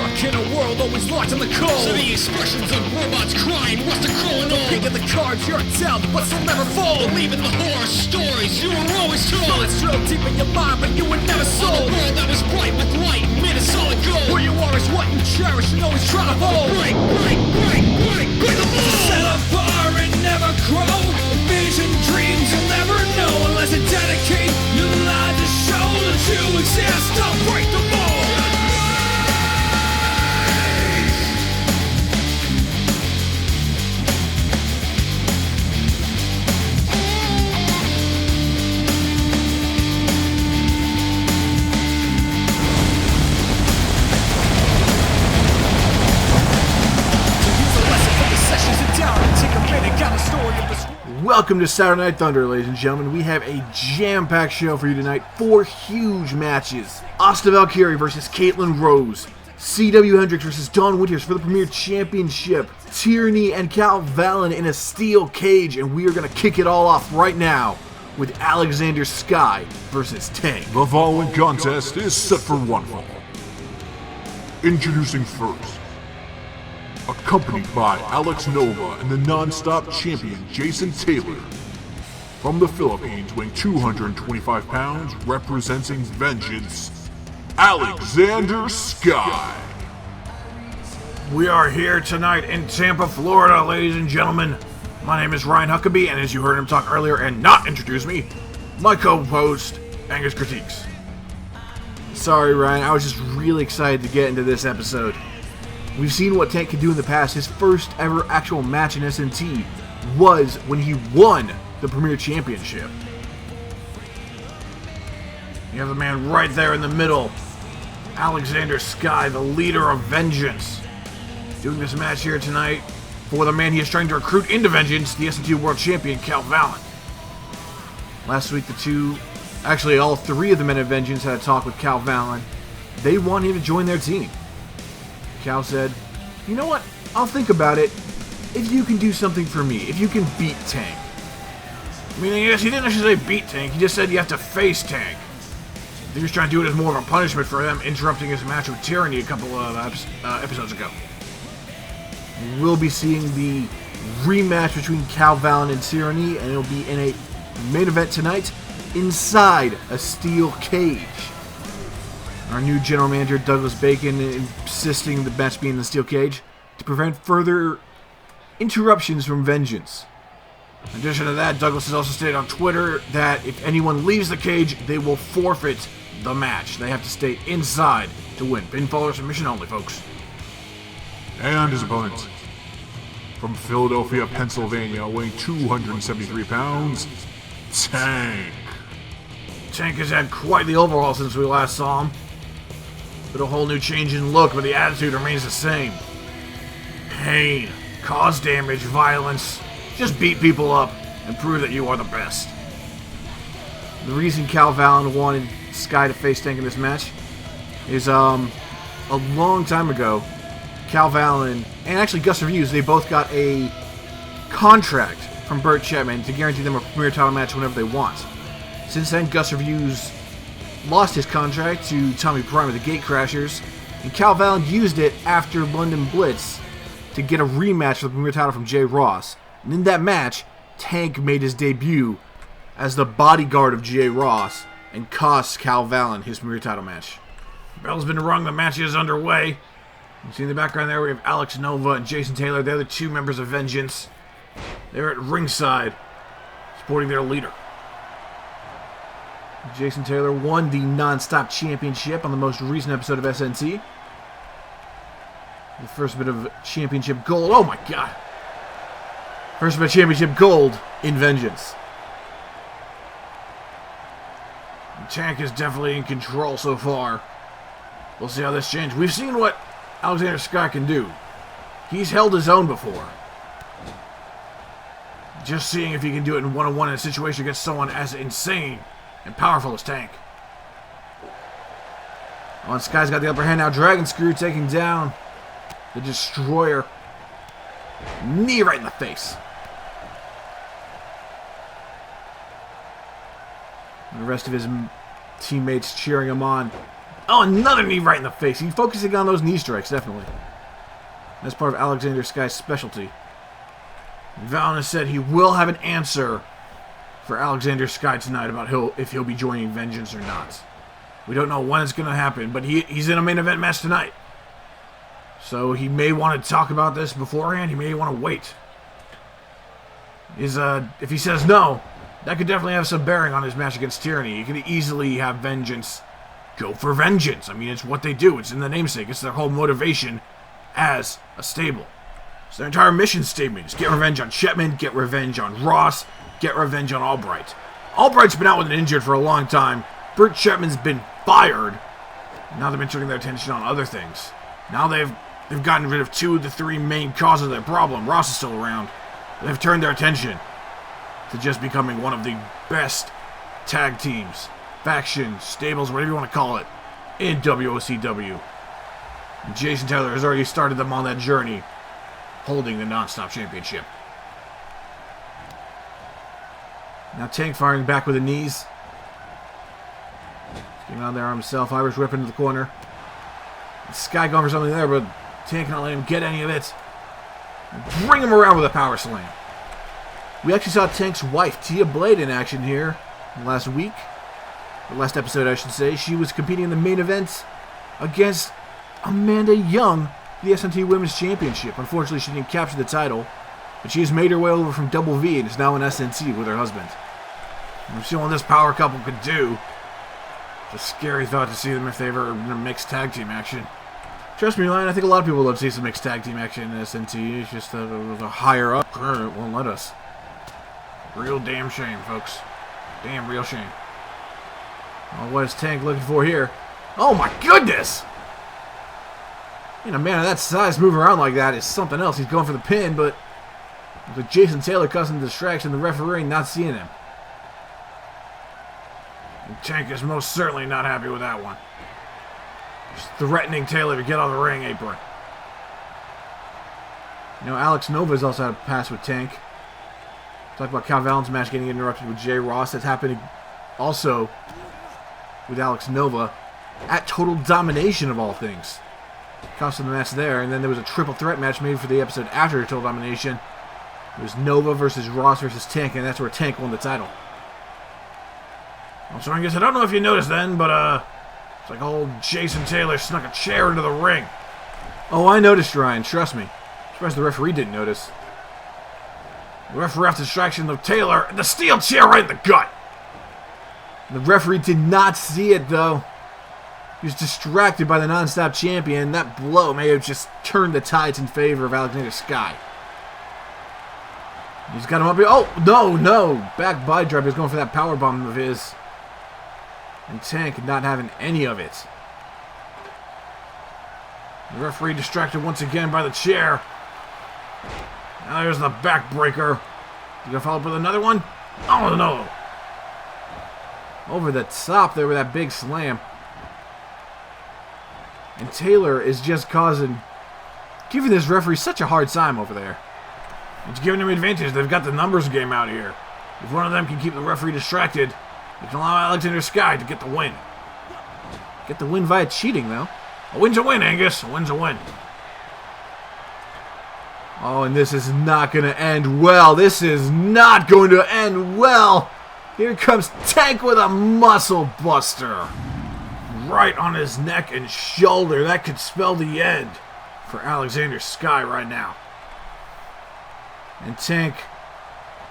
stuck in a world always locked in the cold. So the expressions of robots crying, what's the growing old? Picking the cards you're dealt, but they'll never fold. Believe in the horror stories you were always told. Bullets drilled deep in your mind, but you were never sold. A world that was bright with light, made of solid gold. Who you are is what you cherish and always try to hold. Break the mold. Set a bar and never grow. Vision dreams you'll never know unless you dedicate your life to show that you exist. Don't break the mold. Welcome to Saturday Night Thunder, ladies and gentlemen. We have a jam-packed show for you tonight. 4 huge matches. Asuka Valkyrie versus Caitlin Rose. CAW Hendricks versus Dawn Winters for the Premier Championship. Tyranny and CAW Vallen in a steel cage. And we are going to kick it all off right now with Alexander Sky versus Tank. The following contest is set for one fall. Introducing first, accompanied by Alex Nova and the non-stop champion Jason Taylor. From the Philippines, weighing 225 pounds, representing Vengeance, Alexander Sky. We are here tonight in Tampa, Florida, ladies and gentlemen. My name is Ryan Huckabee, and as you heard him talk earlier and not introduce me, my co-host, Angus Critiques. Sorry, Ryan, I was just really excited to get into this episode. We've seen what Tank can do in the past. His first ever actual match in SNT was when he won the Premier Championship. You have the man right there in the middle, Alexander Sky, the leader of Vengeance, doing this match here tonight for the man he is trying to recruit into Vengeance, the SNT World Champion, CAW Vallen. Last week, all 3 of the men of Vengeance had a talk with CAW Vallen. They want him to join their team. CAW said, you know what, I'll think about it if you can do something for me, if you can beat Tank. Meaning, yes, he didn't actually say beat Tank, he just said you have to face Tank. He was trying to do it as more of a punishment for them interrupting his match with Tyranny a couple of episodes ago. We'll be seeing the rematch between CAW Vallen and Tyranny, and it'll be in a main event tonight inside a steel cage. Our new general manager, Douglas Bacon, insisting the match be in the steel cage to prevent further interruptions from Vengeance. In addition to that, Douglas has also stated on Twitter that if anyone leaves the cage, they will forfeit the match. They have to stay inside to win. Pinfall or submission only, folks. And his opponent, from Philadelphia, Pennsylvania, weighing 273 pounds, Tank. Tank has had quite the overhaul since we last saw him. With a whole new change in look, but the attitude remains the same. Pain, cause damage, violence. Just beat people up and prove that you are the best. The reason CAW Vallen wanted Sky to face Tank in this match is a long time ago, CAW Vallen and actually Gus Reviews, they both got a contract from Burt Chapman to guarantee them a premier title match whenever they want. Since then, Gus Reviews lost his contract to Tommy Prime of the Gatecrashers, and CAW Vallen used it after London Blitz to get a rematch for the premier title from Jay Ross. And in that match, Tank made his debut as the bodyguard of Jay Ross and cost CAW Vallen his premier title match. The bell's been rung, the match is underway. You see in the background there, we have Alex Nova and Jason Taylor. They're the 2 members of Vengeance. They're at ringside, supporting their leader. Jason Taylor won the non-stop championship on the most recent episode of SNT. The first bit of championship gold. Oh my god! First bit of championship gold in Vengeance. The Tank is definitely in control so far. We'll see how this changes. We've seen what Alexander Sky can do. He's held his own before. Just seeing if he can do it in one-on-one in a situation against someone as insane and powerful as Tank. Oh, Sky's got the upper hand now. Dragon Screw taking down the Destroyer. Knee right in the face. And the rest of his teammates cheering him on. Oh, another knee right in the face. He's focusing on those knee strikes, definitely. That's part of Alexander Sky's specialty. Vallen has said he will have an answer for Alexander Sky tonight about if he'll be joining Vengeance or not. We don't know when it's going to happen, but he's in a main event match tonight. So he may want to talk about this beforehand. He may want to wait. If he says no, that could definitely have some bearing on his match against Tyranny. He could easily have Vengeance go for vengeance. I mean, it's what they do. It's in the namesake. It's their whole motivation as a stable. It's their entire mission statement. It's get revenge on Shetman, get revenge on Ross, get revenge on Albright. Albright's been out with an injured for a long time. Bert Shetman's been fired. Now they've been turning their attention on other things. Now they've gotten rid of 2 of the 3 main causes of their problem. Ross is still around. They've turned their attention to just becoming one of the best tag teams, factions, stables, whatever you want to call it, in WOCW. And Jason Taylor has already started them on that journey, holding the Non-Stop Championship. Now Tank firing back with the knees. Getting on there on himself. Irish whip into the corner. Sky going for something there, but Tank not letting him get any of it. Bring him around with a power slam. We actually saw Tank's wife, Tia Blade, in action here last week. The last episode, I should say. She was competing in the main event against Amanda Young, the SNT Women's Championship. Unfortunately, she didn't capture the title, but she has made her way over from Double V and is now in SNT with her husband. And we've seen what this power couple could do. It's a scary thought to see them if they ever in a mixed tag team action. Trust me, Lion, I think a lot of people love to see some mixed tag team action in SNT. It's just a higher up current won't let us. Real damn shame, folks. Damn real shame. Well, what is Tank looking for here? Oh my goodness! You know, man of that size moving around like that is something else. He's going for the pin, but with Jason Taylor causing the distraction, the referee not seeing him. And Tank is most certainly not happy with that one. Just threatening Taylor to get on the ring apron. You know, Alex Nova's also had a pass with Tank. Talk about Cal Vallen's match getting interrupted with Jay Ross. That's happened also with Alex Nova at Total Domination of all things. Cost him the match there, and then there was a triple threat match made for the episode after Total Domination. It was Nova versus Ross versus Tank, and that's where Tank won the title. So I guess I don't know if you noticed then, but it's like old Jason Taylor snuck a chair into the ring. Oh, I noticed, Ryan. Trust me. I'm surprised the referee didn't notice. The referee after distraction of Taylor, and the steel chair right in the gut. The referee did not see it, though. He was distracted by the Non-Stop Champion. That blow may have just turned the tides in favor of Alexander Sky. He's got him up here. Oh, no. Back by drop. He's going for that powerbomb of his. And Tank not having any of it. The referee distracted once again by the chair. Now there's the backbreaker. You gonna follow up with another one? Oh, no. Over the top there with that big slam. And Taylor is just giving this referee such a hard time over there. It's giving him advantage. They've got the numbers game out here. If one of them can keep the referee distracted, they can allow Alexander Sky to get the win. Get the win via cheating, though. A win's a win, Angus. A win's a win. Oh, and this is not going to end well. This is not going to end well. Here comes Tank with a muscle buster. Right on his neck and shoulder. That could spell the end for Alexander Sky right now. And Tank,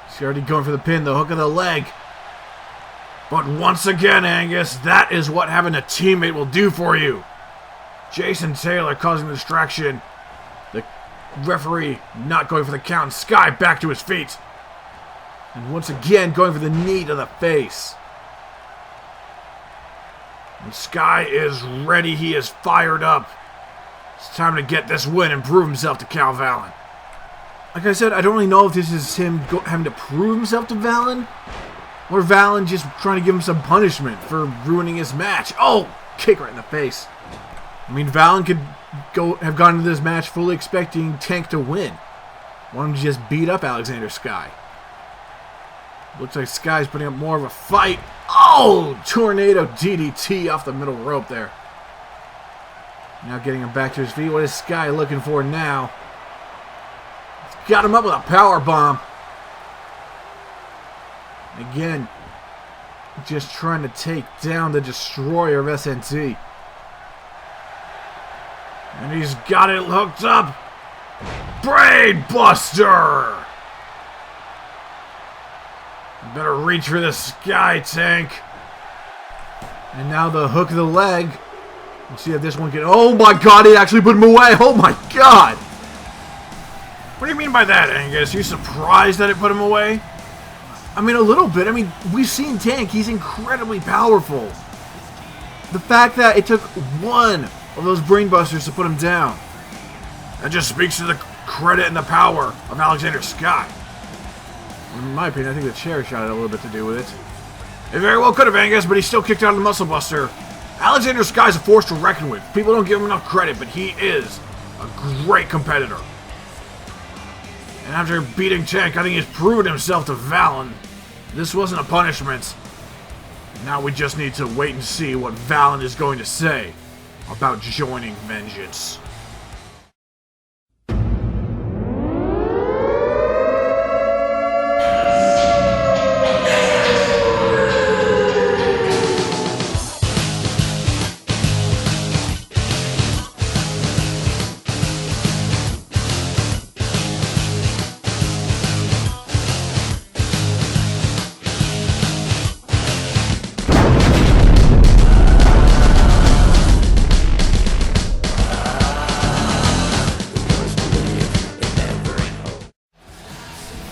he's already going for the pin, the hook of the leg. But once again, Angus, that is what having a teammate will do for you. Jason Taylor causing the distraction. The referee not going for the count. Sky back to his feet. And once again going for the knee to the face. And Sky is ready. He is fired up. It's time to get this win and prove himself to Cal Vallen. Like I said, I don't really know if this is him having to prove himself to Vallen, or Vallen just trying to give him some punishment for ruining his match. Oh, kick right in the face. I mean, Vallen could have gone into this match fully expecting Tank to win. Want him to just beat up Alexander Sky. Looks like Sky's putting up more of a fight. Oh, tornado DDT off the middle rope there. Now getting him back to his feet. What is Sky looking for now? He's got him up with a power bomb. Again, just trying to take down the destroyer of SNT. And he's got it hooked up. Brain Buster! Better reach for the Sky Tank. And now the hook of the leg. Let's see if this one can... Oh my god, it actually put him away. Oh my god. What do you mean by that, Angus? You surprised that it put him away? I mean, a little bit. I mean, we've seen Tank. He's incredibly powerful. The fact that it took one of those brainbusters to put him down, that just speaks to the credit and the power of Alexander Sky. In my opinion, I think the chair shot had a little bit to do with it. It very well could have, Angus, but he still kicked out of the Muscle Buster. Alexander Sky's a force to reckon with. People don't give him enough credit, but he is a great competitor. And after beating Tank, I think he's proven himself to Vallen. This wasn't a punishment. Now we just need to wait and see what Vallen is going to say about joining Vengeance.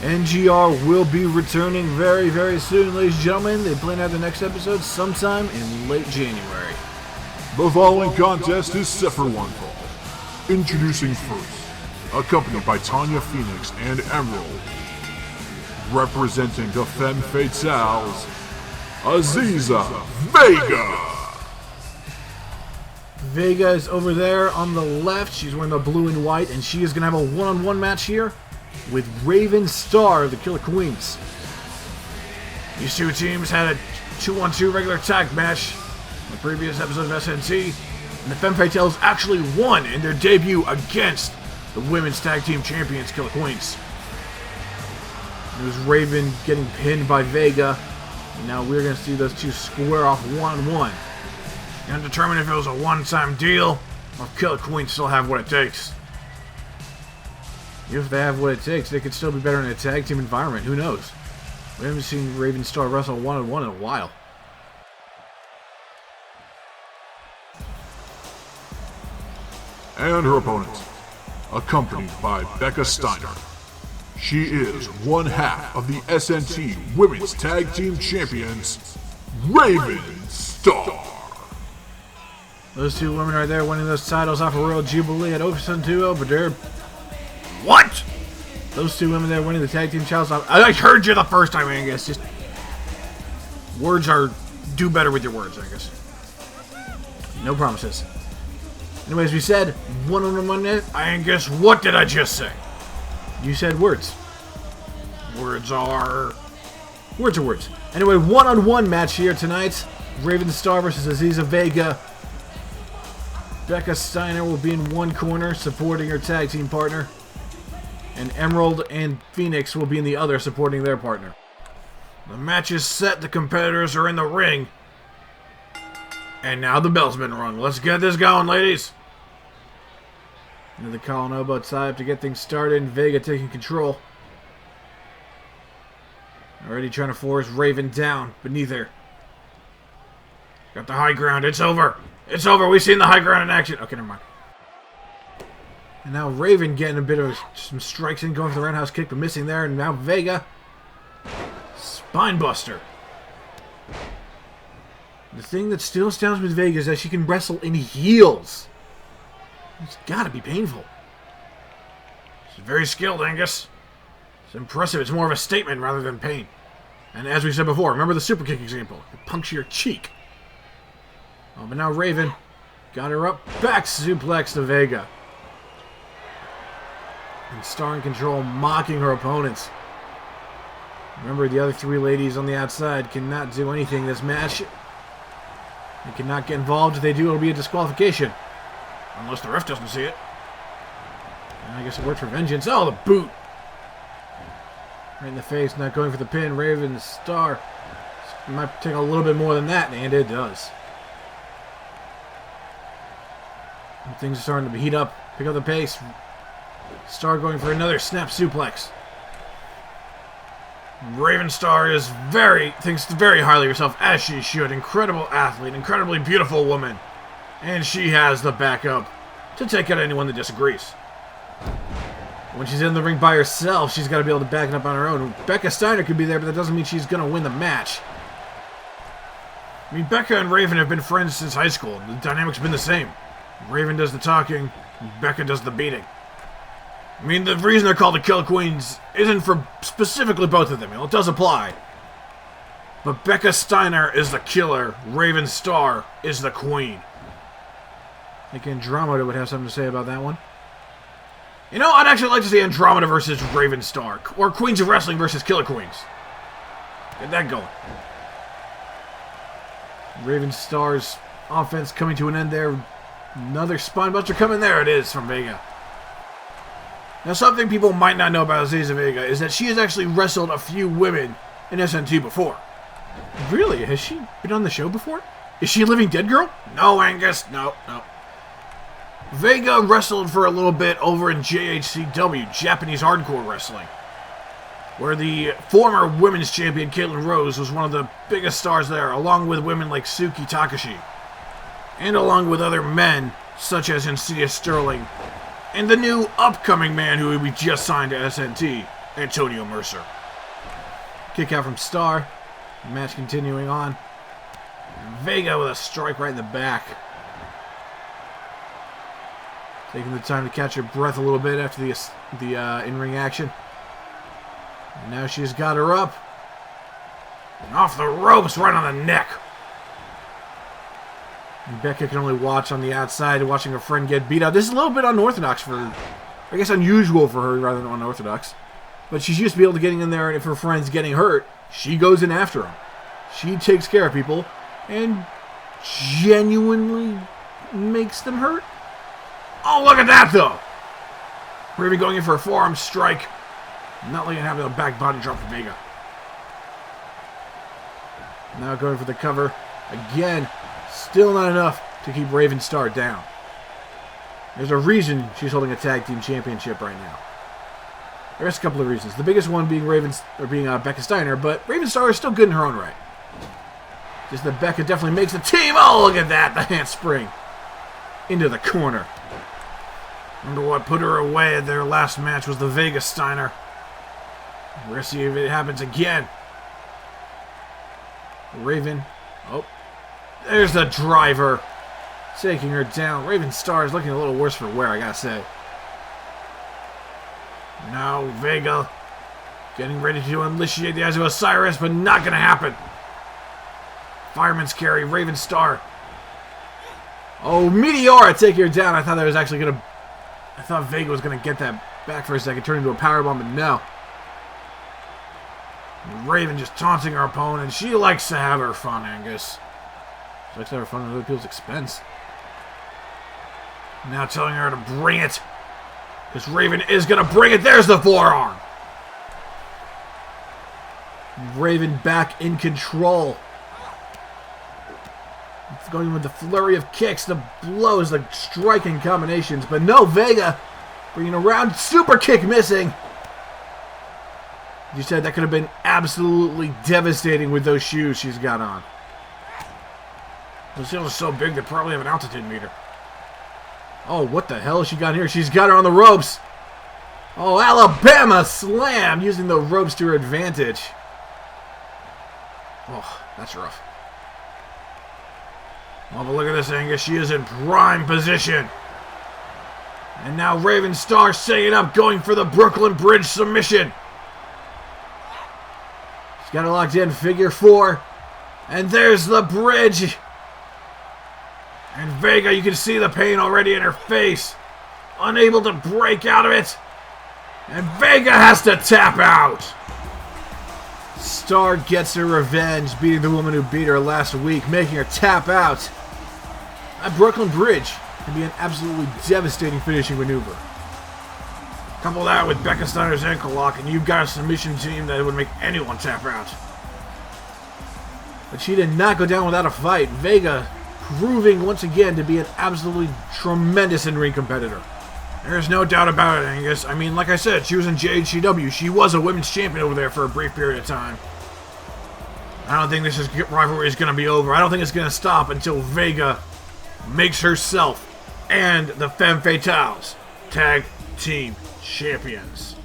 NGR will be returning very, very soon, ladies and gentlemen. They plan to have the next episode sometime in late January. The following contest is set for one fall. Introducing first, accompanied by Tanya Phoenix and Emerald. Representing the Femme Fatales, Aziza Vega. Vega is over there on the left. She's wearing the blue and white, and she is going to have a one-on-one match here with Raven Star of the Killer Queens. These two teams had a 2-on-2 regular tag match in the previous episode of SNT, and the Femme Fatales actually won in their debut against the women's tag team champions, Killer Queens. It was Raven getting pinned by Vega, and now we're going to see those two square off one-on-one. And determine if it was a one-time deal, or if Killer Queens still have what it takes. If they have what it takes, they could still be better in a tag team environment. Who knows? We haven't seen Raven Star wrestle one-on-one in a while. And her opponent, accompanied by Becca Steiner. She is one half of the SNT Women's Tag Team Champions, Raven Star. Those two women right there winning those titles off of Royal Jubilee at Ocean Duo, but they're... What? Those two women there winning the tag team titles off... I heard you the first time, Angus. Just... Words are... Do better with your words, Angus. No promises. Anyways, we said one-on-one. Angus, what did I just say? You said words. Words are... Words are words. Anyway, one-on-one match here tonight. Raven Star versus Aziza Vega. Becca Steiner will be in one corner, supporting her tag team partner. And Emerald and Phoenix will be in the other, supporting their partner. The match is set. The competitors are in the ring. And now the bell's been rung. Let's get this going, ladies. Another collar and elbow tie up to get things started. And Vega taking control. Already trying to force Raven down beneath her. Got the high ground. It's over. It's over. We've seen the high ground in action. Okay, never mind. And now Raven getting a bit of some strikes in, going for the roundhouse kick, but missing there. And now Vega. Spine buster. The thing that still astounds me with Vega is that she can wrestle in heels. It's gotta be painful. She's very skilled, Angus. It's impressive. It's more of a statement rather than pain. And as we said before, remember the super kick example. It puncture your cheek. Oh, but now Raven got her up. Back suplex to Vega. And Star in control, mocking her opponents. Remember, the other three ladies on the outside cannot do anything this match. They cannot get involved. If they do, it'll be a disqualification. Unless the ref doesn't see it. I guess it worked for Vengeance. Oh, the boot! Right in the face, not going for the pin. Raven Star. It might take a little bit more than that, and it does. And things are starting to heat up. Pick up the pace. Star going for another snap suplex. Raven Star thinks very highly of herself, as she should. Incredible athlete, incredibly beautiful woman. And she has the backup to take out anyone that disagrees. When she's in the ring by herself, she's got to be able to back it up on her own. Becca Steiner could be there, but that doesn't mean she's going to win the match. I mean, Becca and Raven have been friends since high school. The dynamic's been the same. Raven does the talking, Becca does the beating. I mean, the reason they're called the Killer Queens isn't for specifically both of them. It does apply. But Becca Steiner is the killer. Raven Star is the queen. I think Andromeda would have something to say about that one. You know, I'd actually like to see Andromeda versus Raven Star. Or Queens of Wrestling versus Killer Queens. Get that going. Raven Star's offense coming to an end there. Another spine buster coming. There it is from Vega. Now, something people might not know about Aziza Vega is that she has actually wrestled a few women in SNT before. Really? Has she been on the show before? Is she a living dead girl? No, Angus. No. Vega wrestled for a little bit over in JHCW, Japanese Hardcore Wrestling, where the former women's champion Caitlin Rose was one of the biggest stars there, along with women like Suki Takashi, and along with other men such as Insidious Sterling, and the new upcoming man who we just signed to SNT, Antonio Mercer. Kick out from Star. Match continuing on. Vega with a strike right in the back. Taking the time to catch her breath a little bit after the in-ring action. And now she's got her up. And off the ropes, right on the neck. And Becca can only watch on the outside, watching her friend get beat up. This is a little bit unorthodox for her. I guess unusual for her rather than unorthodox. But she's used to be able to getting in there, and if her friend's getting hurt, she goes in after them. She takes care of people and genuinely makes them hurt. Oh, look at that, though! Raven going in for a forearm strike. Not letting it happen, a back body drop for Vega. Now going for the cover. Again, still not enough to keep Raven Star down. There's a reason she's holding a tag team championship right now. There's a couple of reasons. The biggest one being Becca Steiner, but Raven Star is still good in her own right. Just that Becca definitely makes the team. Oh, look at that! The handspring into the corner. Wonder what put her away at their last match was the Vega Steiner. We're going to see if it happens again. Raven. Oh. There's the driver. Taking her down. Raven Star is looking a little worse for wear, I gotta say. Now Vega getting ready to initiate the Eyes of Osiris, but not going to happen. Fireman's carry. Raven Star. Oh, Meteora taking her down. I thought that was actually going to... I thought Vega was going to get that back for a second, turn into a powerbomb, but no. Raven just taunting her opponent. She likes to have her fun, Angus. She likes to have her fun at other people's expense. Now telling her to bring it. Because Raven is going to bring it. There's the forearm. Raven back in control. It's going with the flurry of kicks, the blows, the striking combinations. But no, Vega bringing around, super kick missing. You said that could have been absolutely devastating with those shoes she's got on. Those heels are so big they probably have an altitude meter. Oh, what the hell has she got here? She's got her on the ropes. Oh, Alabama slam using the ropes to her advantage. Oh, that's rough. Oh, but look at this, Angus. She is in prime position. And now Raven Star setting it up, going for the Brooklyn Bridge submission. She's got it locked in, figure four. And there's the bridge. And Vega, you can see the pain already in her face. Unable to break out of it. And Vega has to tap out. Star gets her revenge, beating the woman who beat her last week, making her tap out at Brooklyn Bridge. can be an absolutely devastating finishing maneuver. Couple that with Becca Steiner's ankle lock, and you've got a submission team that would make anyone tap out. But she did not go down without a fight. Vega proving once again to be an absolutely tremendous in-ring competitor. There's no doubt about it, Angus. I mean, like I said, she was in JHCW. She was a women's champion over there for a brief period of time. I don't think this rivalry is going to be over. I don't think it's going to stop until Vega makes herself and the Femme Fatales tag team champions.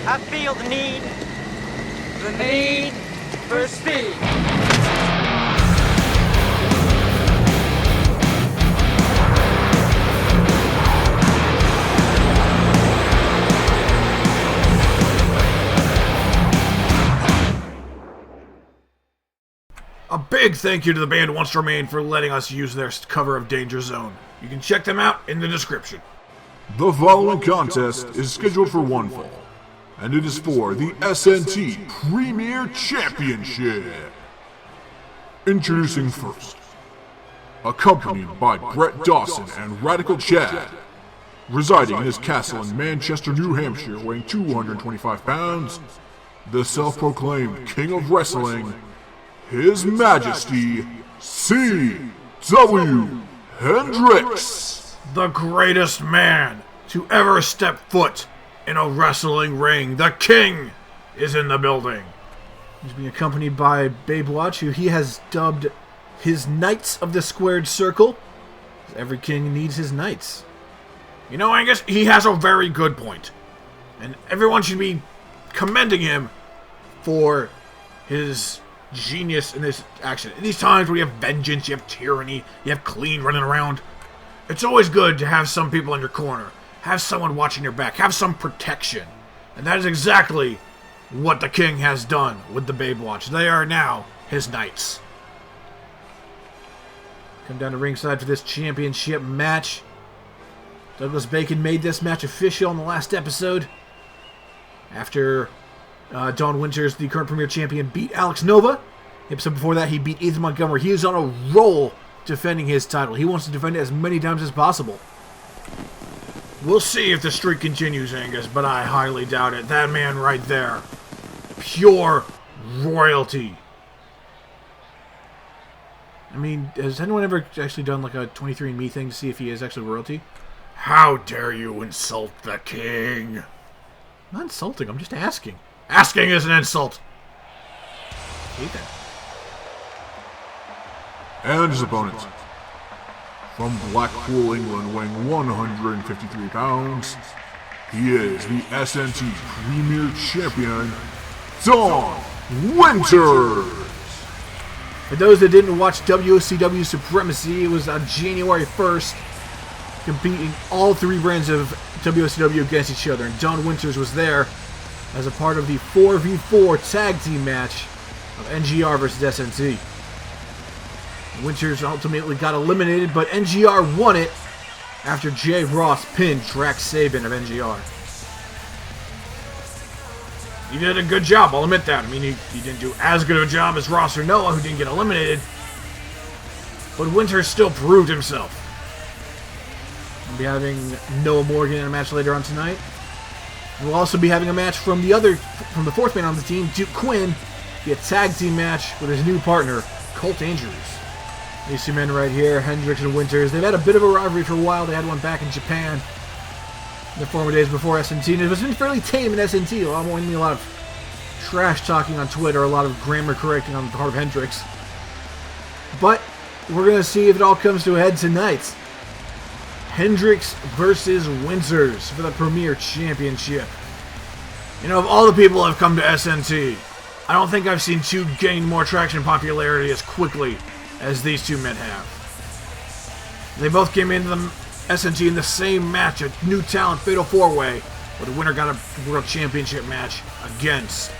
I feel the need for speed. A big thank you to the band Once Remain for letting us use their cover of Danger Zone. You can check them out in the description. The following contest is scheduled for one fall, and it is for the SNT Premier Championship. Introducing first, accompanied by Brett Dawson and Radical Chad, residing in his castle in Manchester, New Hampshire, weighing 225 pounds, the self-proclaimed King of Wrestling, His Majesty C.W. Hendricks. The greatest man to ever step foot in a wrestling ring. The King is in the building. He's being accompanied by Babe Watch, who he has dubbed his Knights of the Squared Circle. Every king needs his knights. You know, Angus, he has a very good point. And everyone should be commending him for his genius in this action. In these times where you have vengeance, you have tyranny, you have clean running around, it's always good to have some people in your corner, have someone watching your back, have some protection. And that is exactly what the King has done with the Babe Watch. They are now his knights. Come down to ringside for this championship match. Douglas Bacon made this match official in the last episode. After Dawn Winters, the current Premier Champion, beat Alex Nova. The episode before that, he beat Ethan Montgomery. He is on a roll defending his title. He wants to defend it as many times as possible. We'll see if the streak continues, Angus, but I highly doubt it. That man right there, pure royalty. I mean, has anyone ever actually done like a 23andMe thing to see if he is actually royalty? How dare you insult the King? I'm not insulting, I'm just asking. Asking is an insult. Hate that. And his opponent, from Blackpool, England, weighing 153 pounds, he is the SNT Premier Champion, Dawn Winters. For those that didn't watch WCW Supremacy, it was on January 1st, competing all three brands of WCW against each other, and Dawn Winters was there as a part of the 4v4 tag team match of NGR versus SNT. Winters ultimately got eliminated, but NGR won it after Jay Ross pinned Drax Sabin of NGR. He did a good job, I'll admit that. I mean, he didn't do as good of a job as Ross or Noah, who didn't get eliminated, but Winters still proved himself. We'll be having Noah Morgan in a match later on tonight. We'll also be having a match from the fourth man on the team, Duke Quinn, be a tag team match with his new partner, Colt Andrews. These two men right here, Hendricks and Winters, they've had a bit of a rivalry for a while. They had one back in Japan in the former days before SNT, and it was been fairly tame in SNT. A lot of trash talking on Twitter, a lot of grammar correcting on the part of Hendricks. But we're going to see if it all comes to a head tonight. Hendricks versus Winters for the Premier Championship. You know, of all the people that have come to SNT, I don't think I've seen two gain more traction and popularity as quickly as these two men have. They both came into the SNT in the same match, a new talent fatal 4-way, where the winner got a World Championship match against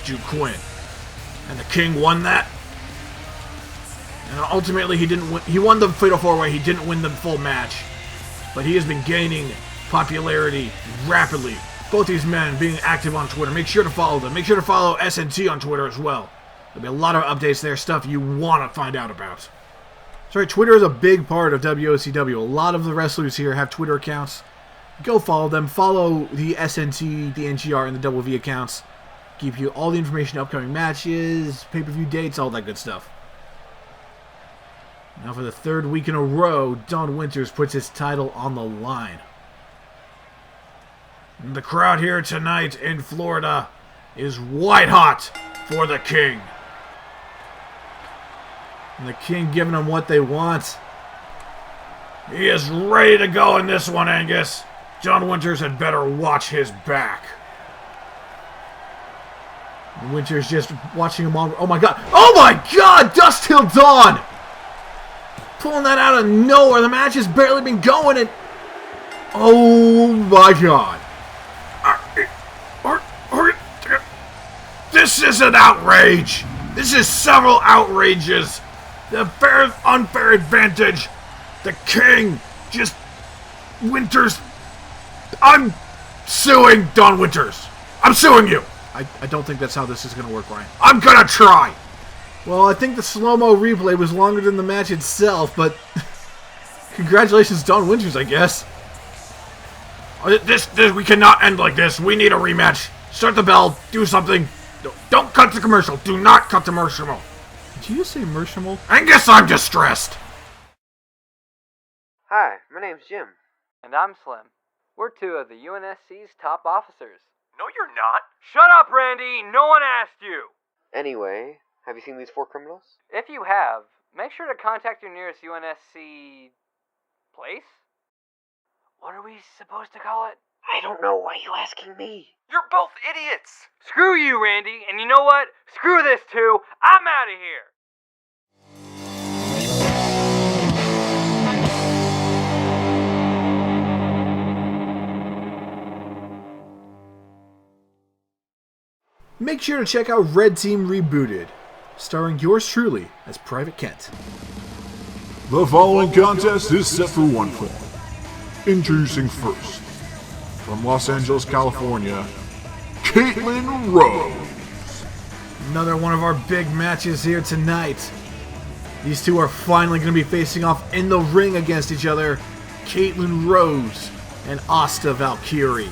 Duke Quinn. And the King won that. And ultimately he didn't win. He won the fatal 4-way, he didn't win the full match. But he has been gaining popularity rapidly. Both these men being active on Twitter. Make sure to follow them. Make sure to follow SNT on Twitter as well. There'll be a lot of updates there, stuff you want to find out about. Sorry, Twitter is a big part of WOCW. A lot of the wrestlers here have Twitter accounts. Go follow them. Follow the SNT, the NGR, and the WV accounts. Keep you all the information, upcoming matches, pay-per-view dates, all that good stuff. Now for the third week in a row, Don Winters puts his title on the line. And the crowd here tonight in Florida is white hot for the King. And the King giving them what they want. He is ready to go in this one, Angus. John Winters had better watch his back. And Winters just watching him on. Oh my god. Oh my god! Dust Till Dawn! Pulling that out of nowhere. The match has barely been going and... Oh my god. This is an outrage. This is several outrages. The unfair advantage. The King just... Winters... I'm suing Don Winters. I'm suing you. I don't think that's how this is going to work, Ryan. I'm going to try. Well, I think the slow-mo replay was longer than the match itself, but... Congratulations, Don Winters, I guess. This we cannot end like this. We need a rematch. Start the bell. Do something. Don't cut the commercial. Do not cut the commercial. Did you say Mershimel? Angus, I'm distressed! Hi, my name's Jim. And I'm Slim. We're two of the UNSC's top officers. No, you're not. Shut up, Randy. No one asked you. Anyway, have you seen these 4 criminals? If you have, make sure to contact your nearest UNSC... place? What are we supposed to call it? I don't know. Why are you asking me? You're both idiots. Screw you, Randy. And you know what? Screw this too. I'm out of here. Make sure to check out Red Team Rebooted, starring yours truly as Private Kent. The following contest is set for one fall. Introducing first, from Los Angeles, California, Caitlin Rose. Another one of our big matches here tonight. These two are finally going to be facing off in the ring against each other. Caitlin Rose and Asta Valkyrie.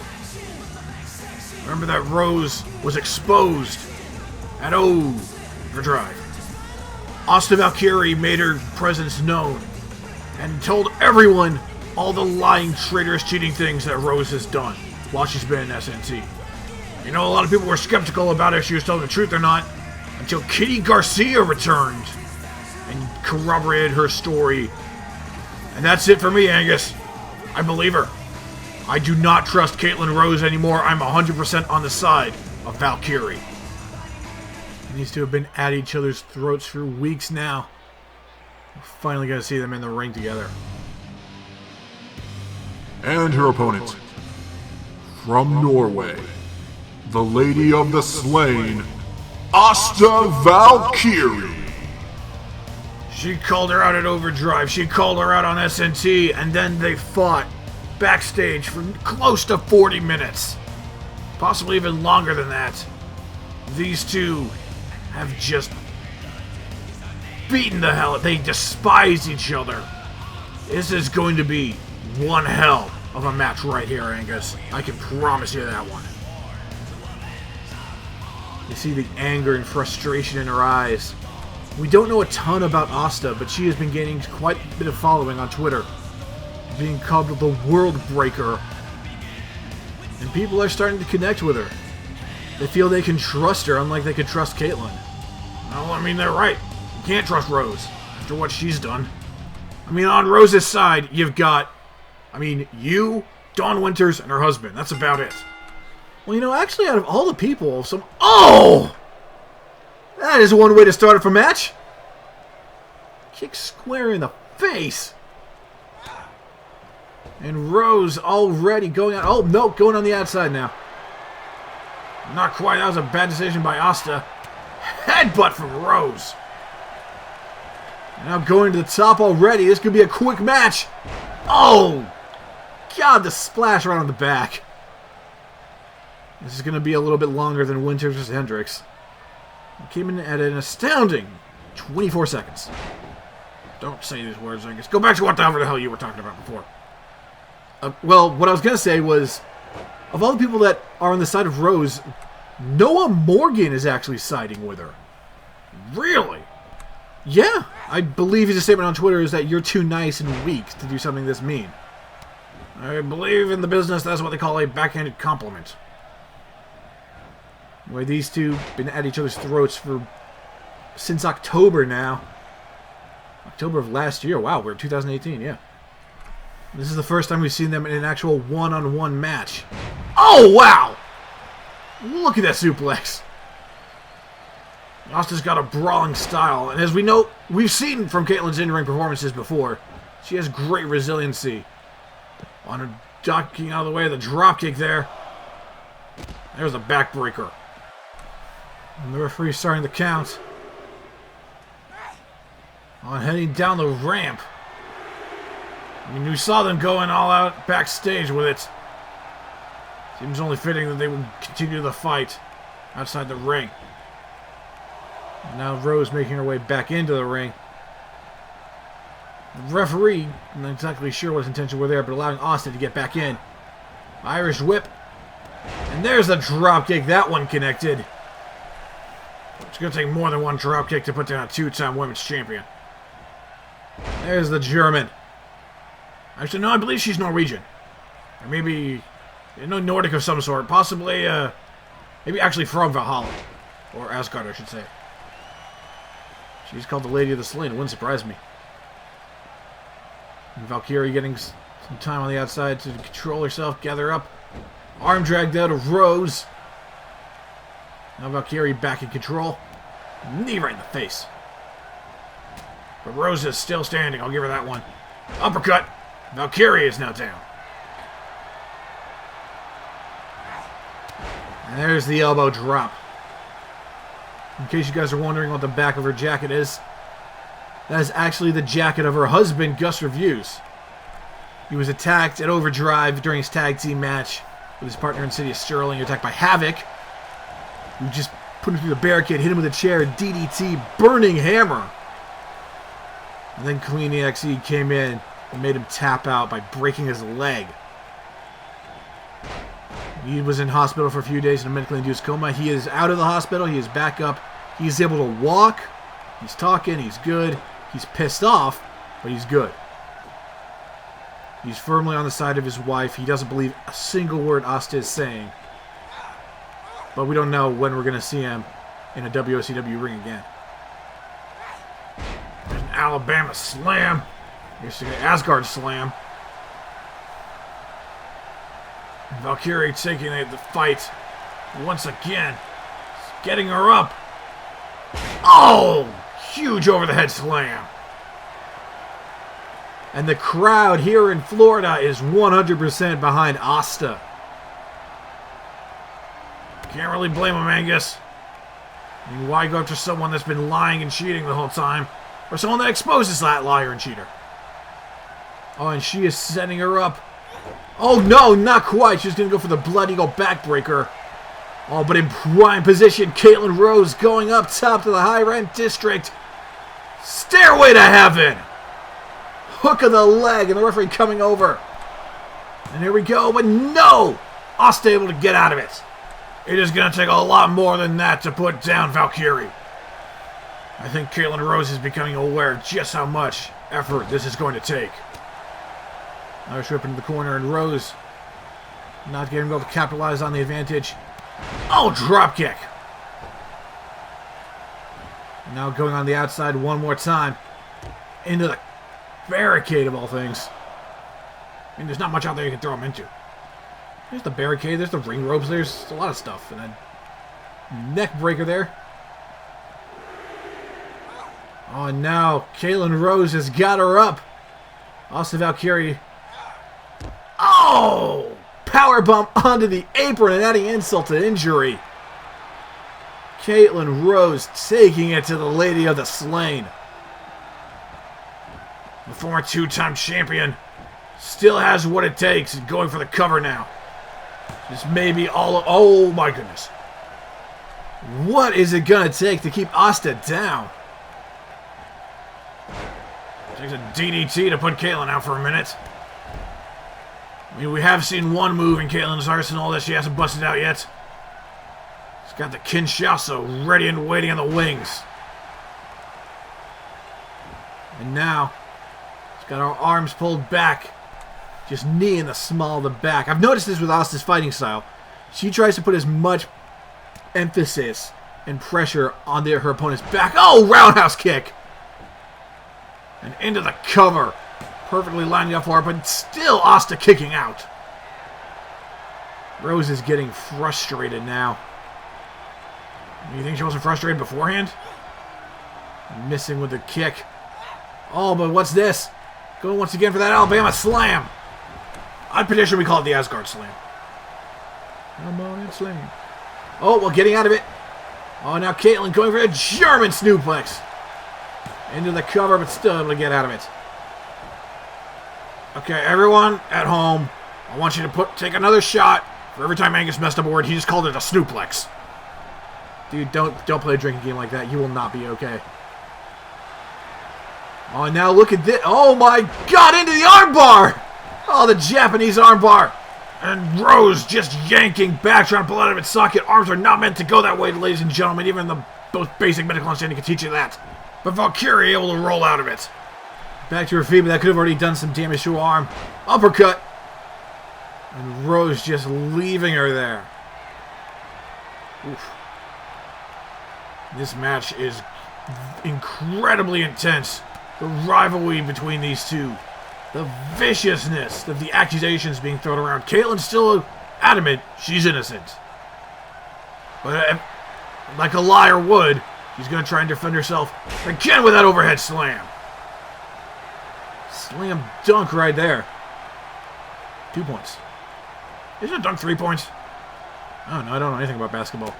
Remember that Rose was exposed at Overdrive. Asta Valkyrie made her presence known and told everyone all the lying, traitorous, cheating things that Rose has done while she's been in SNT. You know, a lot of people were skeptical about if she was telling the truth or not until Kitty Garcia returned and corroborated her story. And that's it for me, Angus. I believe her. I do not trust Caitlin Rose anymore. I'm 100% on the side of Valkyrie. And these two have been at each other's throats for weeks now. We're finally going to see them in the ring together. And her opponent, from Norway, the Lady of the Slain, Asta Valkyrie. She called her out at Overdrive. She called her out on SNT, and then they fought backstage for close to 40 minutes. Possibly even longer than that. These two have just beaten the hell. They despise each other. This is going to be one hell of a match right here, Angus. I can promise you that one. You see the anger and frustration in her eyes. We don't know a ton about Asta, but she has been gaining quite a bit of following on Twitter, being called the World Breaker. And people are starting to connect with her. They feel they can trust her, unlike they could trust Caitlin. Well, I mean, they're right. You can't trust Rose after what she's done. I mean, on Rose's side, you've got, you, Dawn Winters, and her husband. That's about it. Well, you know, actually, out of all the people, Oh! That is one way to start off a match. Kick square in the face. And Rose already going out. Oh, no, going on the outside now. Not quite. That was a bad decision by Asta. Headbutt from Rose. Now going to the top already. This could be a quick match. Oh! God, the splash right on the back. This is going to be a little bit longer than Winters vs. Hendricks. It came in at an astounding 24 seconds. Don't say these words, Angus. Go back to whatever the hell you were talking about before. Well, what I was going to say was, of all the people that are on the side of Rose, Noah Morgan is actually siding with her. Really? Yeah. I believe his statement on Twitter is that you're too nice and weak to do something this mean. I believe in the business that's what they call a backhanded compliment. Where these two been at each other's throats since October now. October of last year. Wow, we're in 2018, yeah. This is the first time we've seen them in an actual one-on-one match. Oh, wow! Look at that suplex. Asta's got a brawling style, and as we know, we've seen from Kaitlyn's in-ring performances before, she has great resiliency. On her ducking out of the way of the dropkick there. There's a backbreaker. And the referee's starting to count. On heading down the ramp. I mean, we saw them going all out backstage with it. Seems only fitting that they would continue the fight outside the ring. And now Rose making her way back into the ring. The referee, I'm not exactly sure what his intentions were there, but allowing Asta to get back in. Irish whip. And there's the dropkick. That one connected. It's going to take more than one dropkick to put down a two-time women's champion. There's the German. Actually, no, I believe she's Norwegian. Or maybe, Nordic of some sort. Possibly, maybe actually from Valhalla. Or Asgard, I should say. She's called the Lady of the Slain. It wouldn't surprise me. And Valkyrie getting some time on the outside to control herself, gather up. Arm dragged out of Rose. Now Valkyrie back in control. Knee right in the face. But Rose is still standing. I'll give her that one. Uppercut. Valkyrie is now down. And there's the elbow drop. In case you guys are wondering what the back of her jacket is, that is actually the jacket of her husband, Gus Reviews. He was attacked at Overdrive during his tag team match with his partner Insidious Sterling, attacked by Havoc, who just put him through the barricade, hit him with a chair, DDT, burning hammer. And then Clean EXE came in and made him tap out by breaking his leg. He was in hospital for a few days in a medically induced coma. He is out of the hospital. He is back up. He's able to walk. He's talking. He's good. He's pissed off, but he's good. He's firmly on the side of his wife. He doesn't believe a single word Asta is saying. But we don't know when we're going to see him in a WCW ring again. There's an Alabama slam. Here's an Asgard slam. Valkyrie taking the fight once again. Getting her up. Oh! Huge over-the-head slam. And the crowd here in Florida is 100% behind Asta. Can't really blame him, Angus. I mean, why go after someone that's been lying and cheating the whole time? Or someone that exposes that liar and cheater? Oh, and she is setting her up. Oh, no, not quite. She's going to go for the Blood Eagle backbreaker. Oh, but in prime position, Kaitlyn Rose going up top to the high rent district. Stairway to heaven. Hook of the leg, and the referee coming over. And here we go, but no! Asta able to get out of it. It is going to take a lot more than that to put down Valkyrie. I think Kaitlyn Rose is becoming aware of just how much effort this is going to take. Another trip into the corner, and Rose not getting able to capitalize on the advantage. Oh, dropkick. Now going on the outside one more time. Into the barricade of all things. I mean, there's not much out there you can throw him into. There's the barricade, there's the ring ropes, there's a lot of stuff. And then neck breaker there. Oh, and now Kaitlyn Rose has got her up. Also Valkyrie. Oh! Power bump onto the apron and adding insult to injury. Kaitlyn Rose taking it to the Lady of the Slain. The former two-time champion still has what it takes, going for the cover now. This may be all of, oh my goodness. What is it going to take to keep Asta down? Takes a DDT to put Caitlyn out for a minute. I mean, we have seen one move in Caitlyn's arsenal that she hasn't busted out yet. She's got the Kinshasa ready and waiting in the wings. And now, she's got her arms pulled back. Just knee in the small of the back. I've noticed this with Asta's fighting style. She tries to put as much emphasis and pressure on her opponent's back. Oh, roundhouse kick! And into the cover. Perfectly lining up for her, but still Asta kicking out. Rose is getting frustrated now. You think she wasn't frustrated beforehand? Missing with the kick. Oh, but what's this? Going once again for that Alabama slam. I'd petition we call it the Asgard slam. Come on and slam. Oh, well, getting out of it. Oh, now Caitlyn going for a German suplex. Into the cover, but still able to get out of it. Okay, everyone at home, I want you to take another shot. For every time Angus messed up a word, he just called it a snooplex. Dude, don't play a drinking game like that. You will not be okay. Oh, now look at this. Oh my God, into the armbar! Oh, the Japanese armbar. And Rose just yanking back, trying to pull out of its socket. Arms are not meant to go that way, ladies and gentlemen. Even the most basic medical understanding can teach you that. But Valkyrie able to roll out of it. Back to her feet, but that could have already done some damage to her arm. Uppercut. And Rose just leaving her there. Oof. This match is incredibly intense. The rivalry between these two. The viciousness of the accusations being thrown around. Caitlyn's still adamant she's innocent. But like a liar would, she's going to try and defend herself again with that overhead slam. Slam dunk right there. 2 points. Isn't a dunk 3 points? I don't know. I don't know anything about basketball.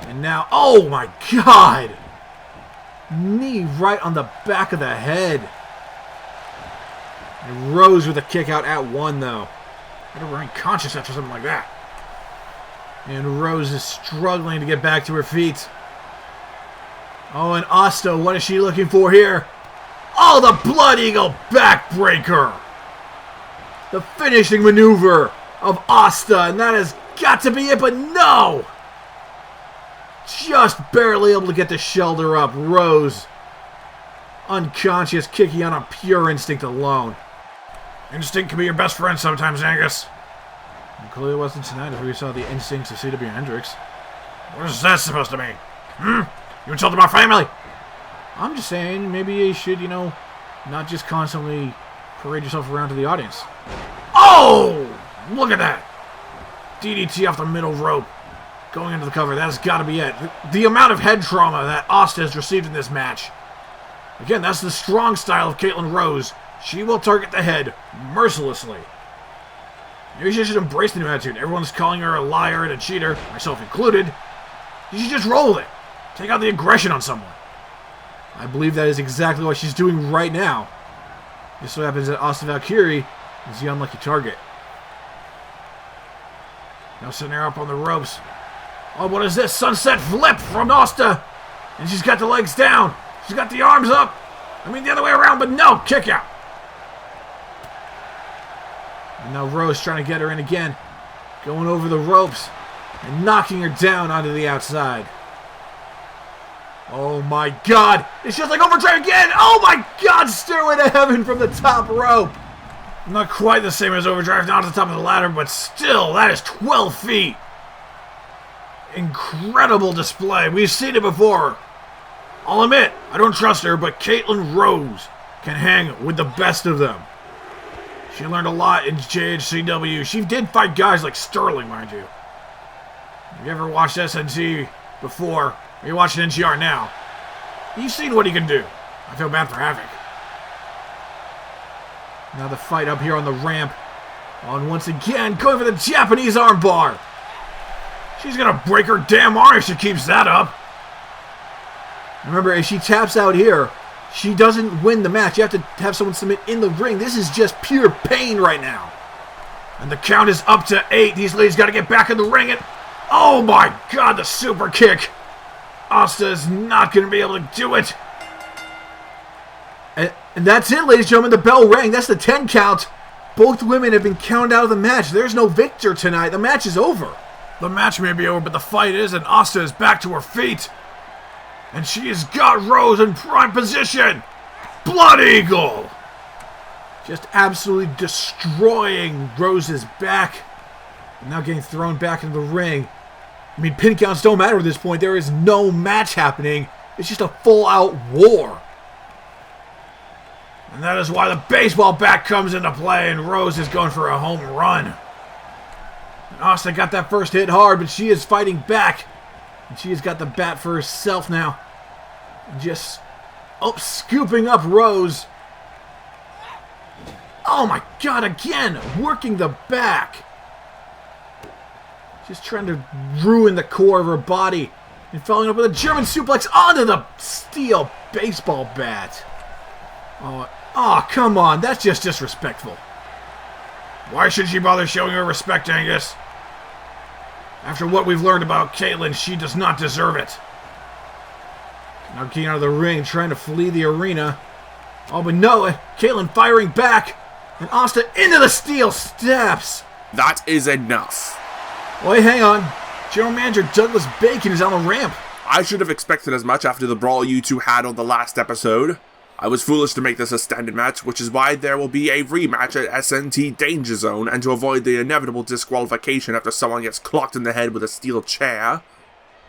And now, oh my God! Knee right on the back of the head. And Rose with a kick out at 1, though. Had her unconscious after something like that. And Rose is struggling to get back to her feet. Oh, and Asta, what is she looking for here? Oh, the Blood Eagle backbreaker. The finishing maneuver of Asta, and that has got to be it, but no! Just barely able to get the shoulder up. Rose, unconscious, kicking on a pure instinct alone. Instinct can be your best friend sometimes, Angus. And clearly wasn't tonight if we saw the instincts of CW Hendricks. What is that supposed to mean? You insulted my family? I'm just saying, maybe you should, not just constantly parade yourself around to the audience. Oh! Look at that! DDT off the middle rope. Going into the cover. That's got to be it. The amount of head trauma that Asta has received in this match. Again, that's the strong style of Caitlyn Rose. She will target the head mercilessly. Maybe she should embrace the new attitude. Everyone's calling her a liar and a cheater, myself included. You should just roll with it. Take out the aggression on someone. I believe that is exactly what she's doing right now. Just so happens that Asta Valkyrie is the unlucky target. Now setting her up on the ropes. Oh, what is this? Sunset flip from Asta. And she's got the legs down. She's got the arms up. I mean, the other way around, but no. Kick out. And now Rose trying to get her in again. Going over the ropes. And knocking her down onto the outside. Oh, my God. It's just like overdrive again. Oh, my God. Stairway to heaven from the top rope. Not quite the same as overdrive down to the top of the ladder, but still, that is 12 feet. Incredible display. We've seen it before. I'll admit, I don't trust her, but Caitlyn Rose can hang with the best of them. She learned a lot in JHCW. She did fight guys like Sterling, mind you. If you ever watched SNT before, or you're watching NGR now, you've seen what he can do. I feel bad for Havoc. Now the fight up here on the ramp. On once again, going for the Japanese armbar. She's going to break her damn arm if she keeps that up. Remember, if she taps out here, she doesn't win the match. You have to have someone submit in the ring. This is just pure pain right now. And the count is up to 8. These ladies got to get back in the ring. And oh my God, the super kick. Asta is not going to be able to do it. And that's it, ladies and gentlemen. The bell rang. That's the 10 count. Both women have been counted out of the match. There's no victor tonight. The match is over. The match may be over, but the fight is, and Asuka is back to her feet. And she has got Rose in prime position. Blood Eagle. Just absolutely destroying Rose's back. And now getting thrown back into the ring. I mean, pin counts don't matter at this point. There is no match happening. It's just a full-out war. And that is why the baseball bat comes into play, and Rose is going for a home run. And Asuka got that first hit hard, but she is fighting back. And she has got the bat for herself now. And just scooping up Rose. Oh my God, again, working the back. Just trying to ruin the core of her body. And following up with a German suplex onto the steel baseball bat. Oh, come on. That's just disrespectful. Why should she bother showing her respect, Angus? After what we've learned about Caitlyn, she does not deserve it. Now getting out of the ring, trying to flee the arena. Oh, but no. Caitlyn firing back. And Asuka into the steel steps. That is enough. Wait, hang on. General Manager Douglas Bacon is on the ramp. I should have expected as much after the brawl you two had on the last episode. I was foolish to make this a standard match, which is why there will be a rematch at SNT Danger Zone, and to avoid the inevitable disqualification after someone gets clocked in the head with a steel chair,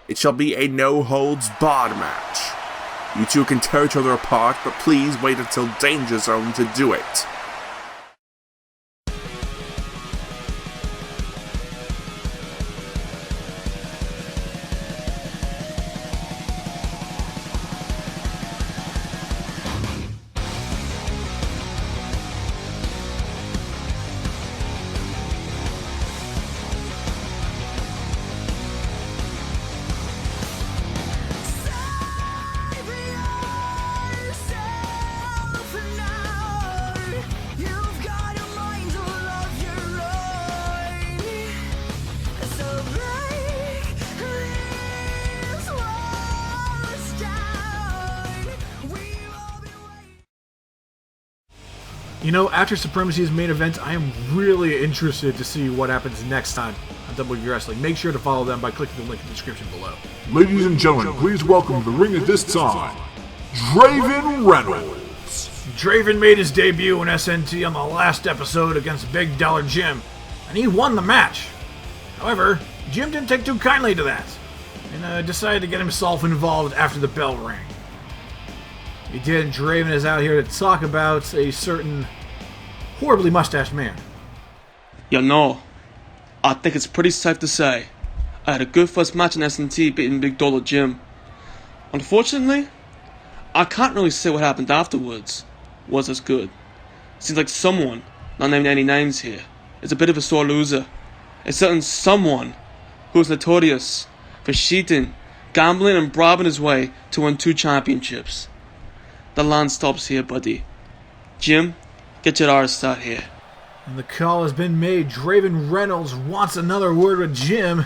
it shall be a no-holds-barred match. You two can tear each other apart, but please wait until Danger Zone to do it. You know, after Supremacy's main event, I am really interested to see what happens next time on WWE Wrestling. Make sure to follow them by clicking the link in the description below. Ladies and gentlemen, please welcome to the ring at this time, Draven Reynolds. Draven made his debut in SNT on the last episode against Big Dollar Jim, and he won the match. However, Jim didn't take too kindly to that, and decided to get himself involved after the bell rang. He did. Draven is out here to talk about a certain horribly mustached man. You know, I think it's pretty safe to say I had a good first match in SNT beating Big Dollar Jim. Unfortunately, I can't really say what happened afterwards was as good. Seems like someone, not naming any names here, is a bit of a sore loser. A certain someone who is notorious for cheating, gambling, and bribing his way to win 2 championships. The line stops here, buddy. Jim, get your arse out here. And the call has been made. Draven Reynolds wants another word with Jim.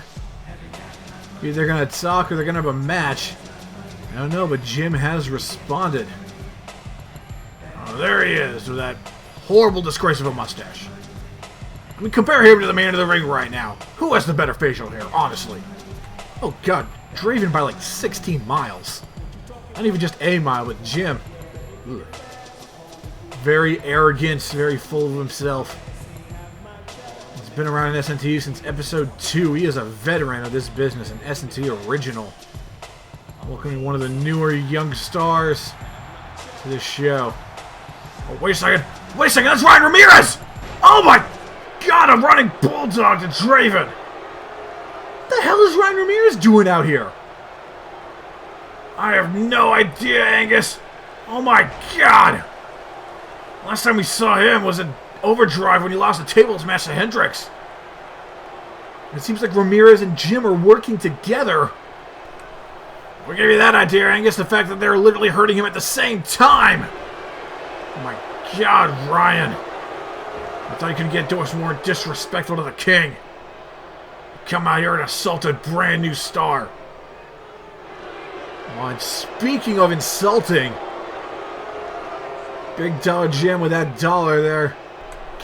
Either they're going to talk or they're going to have a match. I don't know, but Jim has responded. Oh, there he is with that horrible disgrace of a mustache. I mean, compare him to the man of the ring right now. Who has the better facial hair, honestly? Oh, God. Draven by like 16 miles. Not even just a mile, but Jim. Ugh. Very arrogant, very full of himself. He's been around in SNT since episode 2. He is a veteran of this business, an SNT original. Welcoming one of the newer young stars to this show. Oh, wait a second. Wait a second, that's Ryan Ramirez! Oh my God, I'm running bulldog to Draven. What the hell is Ryan Ramirez doing out here? I have no idea, Angus. Oh my God! Last time we saw him was in Overdrive when he lost a tables match to Hendricks. It seems like Ramirez and Jim are working together. What gave you that idea, Angus? The fact that they're literally hurting him at the same time. Oh my God, Ryan. I thought you could get to us more disrespectful to the king. Come out here and assault a brand new star. Oh, and speaking of insulting, Big dollar Jim with that dollar there.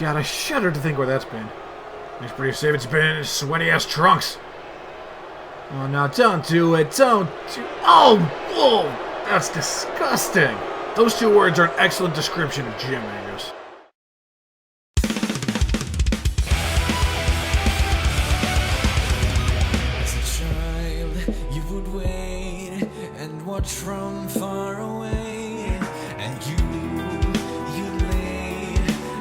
God, I shudder to think where that's been. He's pretty safe it's been in his sweaty-ass trunks. Oh, no, don't do it. Don't do... Oh, whoa! That's disgusting. Those two words are an excellent description of Jim, Angus. As a child, you would wait and watch from far away, and you'd lay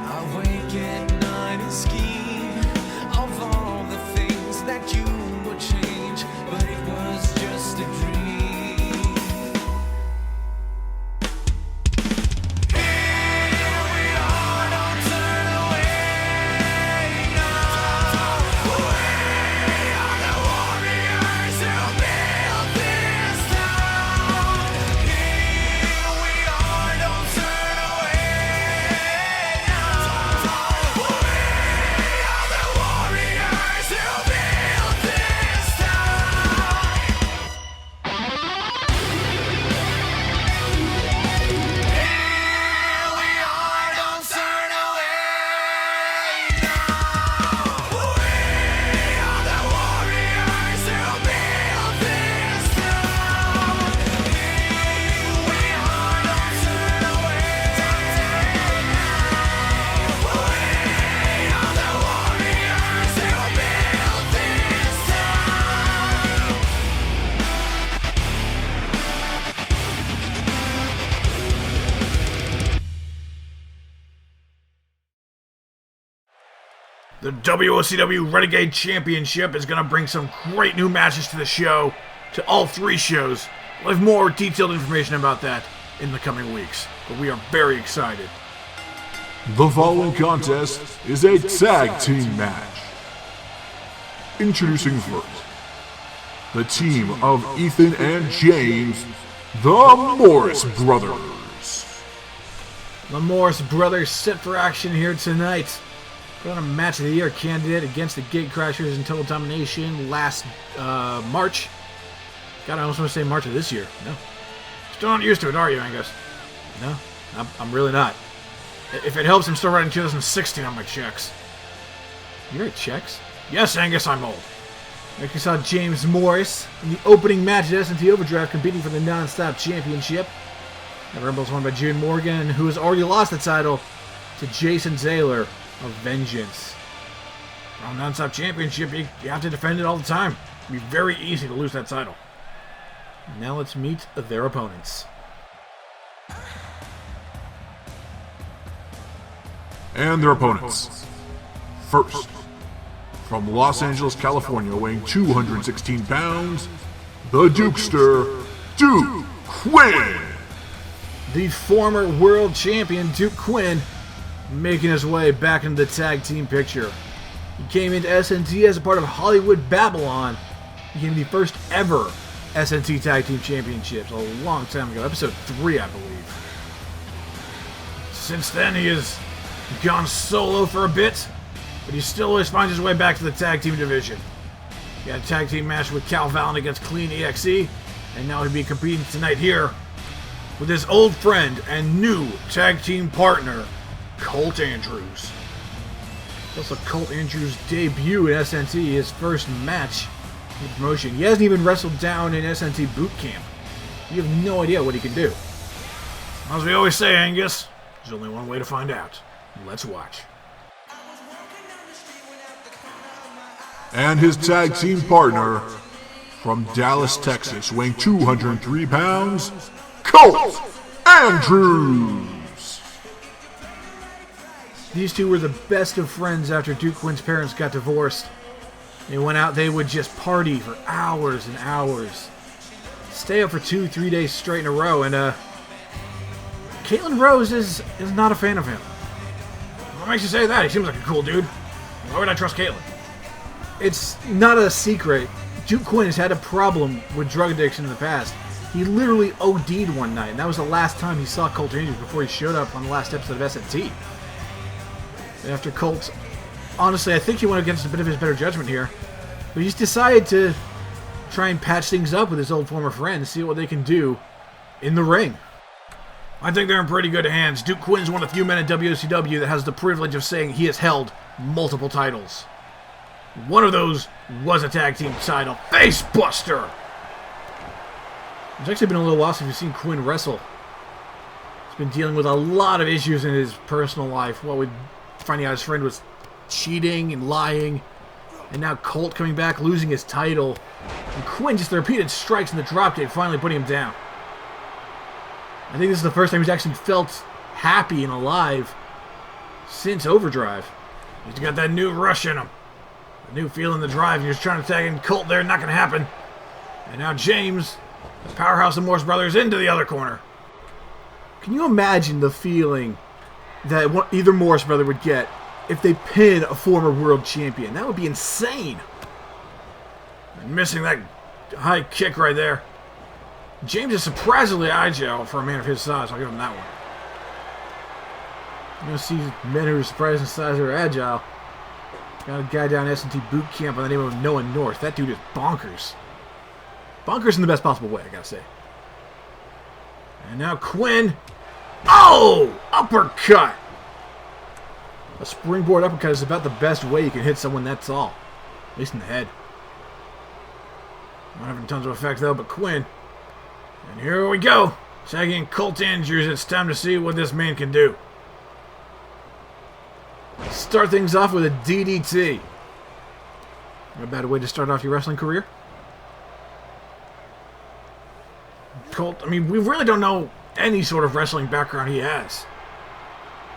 awake at night and scheme of all the things that you would change, but it was just a dream. The WOCW Renegade Championship is going to bring some great new matches to the show, to all three shows. We'll have more detailed information about that in the coming weeks, but we are very excited. The following contest is a tag team match. Introducing first, the team of Ethan and James, the Morris Brothers. The Morris Brothers set for action here tonight. Got a match of the year candidate against the Gatecrashers in Total Domination last March. God, I almost want to say March of this year. No. Still not used to it, are you, Angus? No, I'm really not. If it helps, I'm still writing 2016 on my checks. You write checks? Yes, Angus, I'm old. Next, we saw James Morris in the opening match at SNT Overdrive competing for the Non-Stop Championship. The Rumble was won by June Morgan, who has already lost the title to Jason Taylor of Vengeance. On Non-Stop Championship, you have to defend it all the time. It'd be very easy to lose that title. Now let's meet their opponents. And their opponents. First, from Los Angeles, California, weighing 216 pounds, the Dukester, Duke Quinn. The former world champion Duke Quinn making his way back into the tag team picture. He came into SNT as a part of Hollywood Babylon. He became the first ever SNT Tag Team Championships a long time ago, episode 3, I believe. Since then, he has gone solo for a bit, but he still always finds his way back to the tag team division. He had a tag team match with Vallen against Clean EXE, and now he'll be competing tonight here with his old friend and new tag team partner, Colt Andrews. Also, Colt Andrews' debut in SNT, his first match in promotion. He hasn't even wrestled down in SNT boot camp. You have no idea what he can do. As we always say, Angus, there's only one way to find out. Let's watch. And his tag team partner, from Dallas, Texas, weighing 203 pounds, Colt Andrews. These two were the best of friends after Duke Quinn's parents got divorced. They went out, they would just party for hours and hours. Stay up for 2-3 days straight in a row, and Caitlin Rose is not a fan of him. What makes you say that? He seems like a cool dude. Why would I trust Caitlin? It's not a secret. Duke Quinn has had a problem with drug addiction in the past. He literally OD'd one night, and that was the last time he saw Colt Andrews before he showed up on the last episode of SNT. After Colt, honestly, I think he went against a bit of his better judgment here, but he's decided to try and patch things up with his old former friend and see what they can do in the ring. I think they're in pretty good hands. Duke Quinn's one of the few men in WCW that has the privilege of saying he has held multiple titles. One of those was a tag team title. Facebuster! It's actually been a little while since we've seen Quinn wrestle. He's been dealing with a lot of issues in his personal life. Well, with finding out his friend was cheating and lying. And now Colt coming back, losing his title. And Quinn, just the repeated strikes and the dropkick finally putting him down. I think this is the first time he's actually felt happy and alive since Overdrive. He's got that new rush in him. A new feel in the drive. He was trying to tag in Colt there, not going to happen. And now James, the powerhouse of Morse Brothers, into the other corner. Can you imagine the feeling that either Morse brother would get if they pin a former world champion? That would be insane. And missing that high kick right there. James is surprisingly agile for a man of his size. I'll give him that one. You know, see men who are surprised in size or agile. Got a guy down SNT boot camp by the name of Noah North. That dude is bonkers. Bonkers in the best possible way, I gotta say. And now Quinn. Oh! Uppercut! A springboard uppercut is about the best way you can hit someone that tall. At least in the head. Not having tons of effect though, but Quinn. And here we go. Tagging Colt Andrews. It's time to see what this man can do. Start things off with a DDT. Not a bad way to start off your wrestling career. Colt, I mean, we really don't know any sort of wrestling background he has.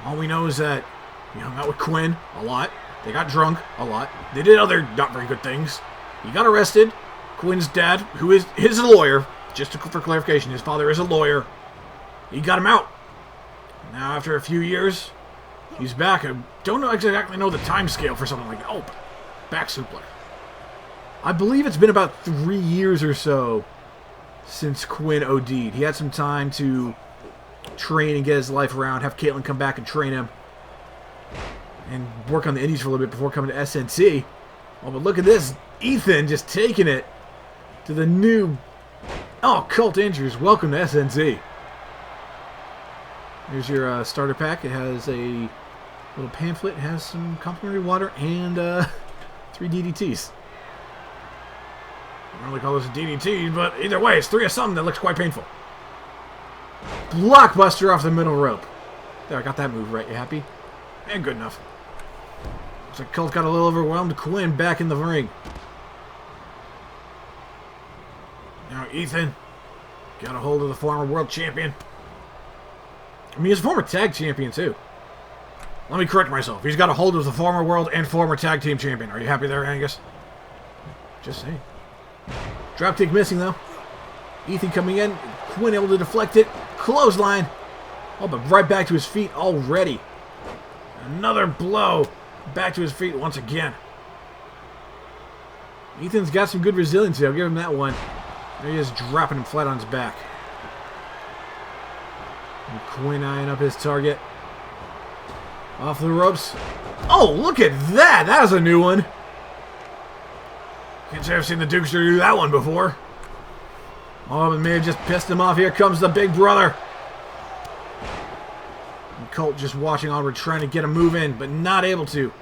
All we know is that he hung out with Quinn a lot. They got drunk a lot. They did other not very good things. He got arrested. Quinn's dad, who is his lawyer, just for clarification, his father is a lawyer. He got him out. Now, after a few years, he's back. I don't exactly know the time scale for something like that. Oh, back suplex. I believe it's been about 3 years or so since Quinn OD'd. He had some time to train and get his life around, have Caitlyn come back and train him, and work on the indies for a little bit before coming to SNT. Oh, but look at this. Ethan just taking it to the new... Oh, Colt Andrews, welcome to SNT. Here's your starter pack. It has a little pamphlet. It has some complimentary water and 3 DDTs. I don't really call this a DDT, but either way, it's 3 of something that looks quite painful. Blockbuster off the middle rope. There, I got that move right. You happy? And good enough. Looks like Colt got a little overwhelmed. Quinn back in the ring. Now Ethan got a hold of the former world champion. I mean, he's a former tag champion, too. Let me correct myself. He's got a hold of the former world and former tag team champion. Are you happy there, Angus? Just saying. Dropkick missing, though. Ethan coming in. Quinn able to deflect it. Clothesline. Oh, but right back to his feet already. Another blow. Back to his feet once again. Ethan's got some good resiliency. I'll give him that one. There he is, dropping him flat on his back. And Quinn eyeing up his target. Off the ropes. Oh, look at that! That was a new one. Can't say I've seen the Dukester do that one before. Oh, but may have just pissed him off. Here comes the big brother. And Colt just watching onward, trying to get a move in, but not able to.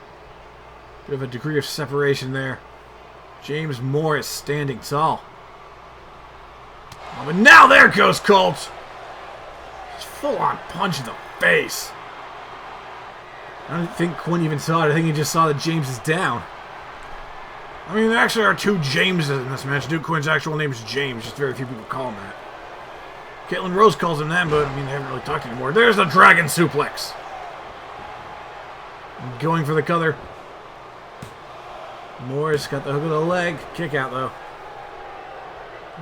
Bit of a degree of separation there. James Morris standing tall. Oh, but now there goes Colt. Just full-on punch in the face. I don't think Quinn even saw it. I think he just saw that James is down. I mean, there actually are 2 Jameses in this match. Duke Quinn's actual name is James. Just very few people call him that. Caitlyn Rose calls him that, but I mean, they haven't really talked anymore. There's the Dragon Suplex. Going for the cover. Morris got the hook of the leg. Kick out, though.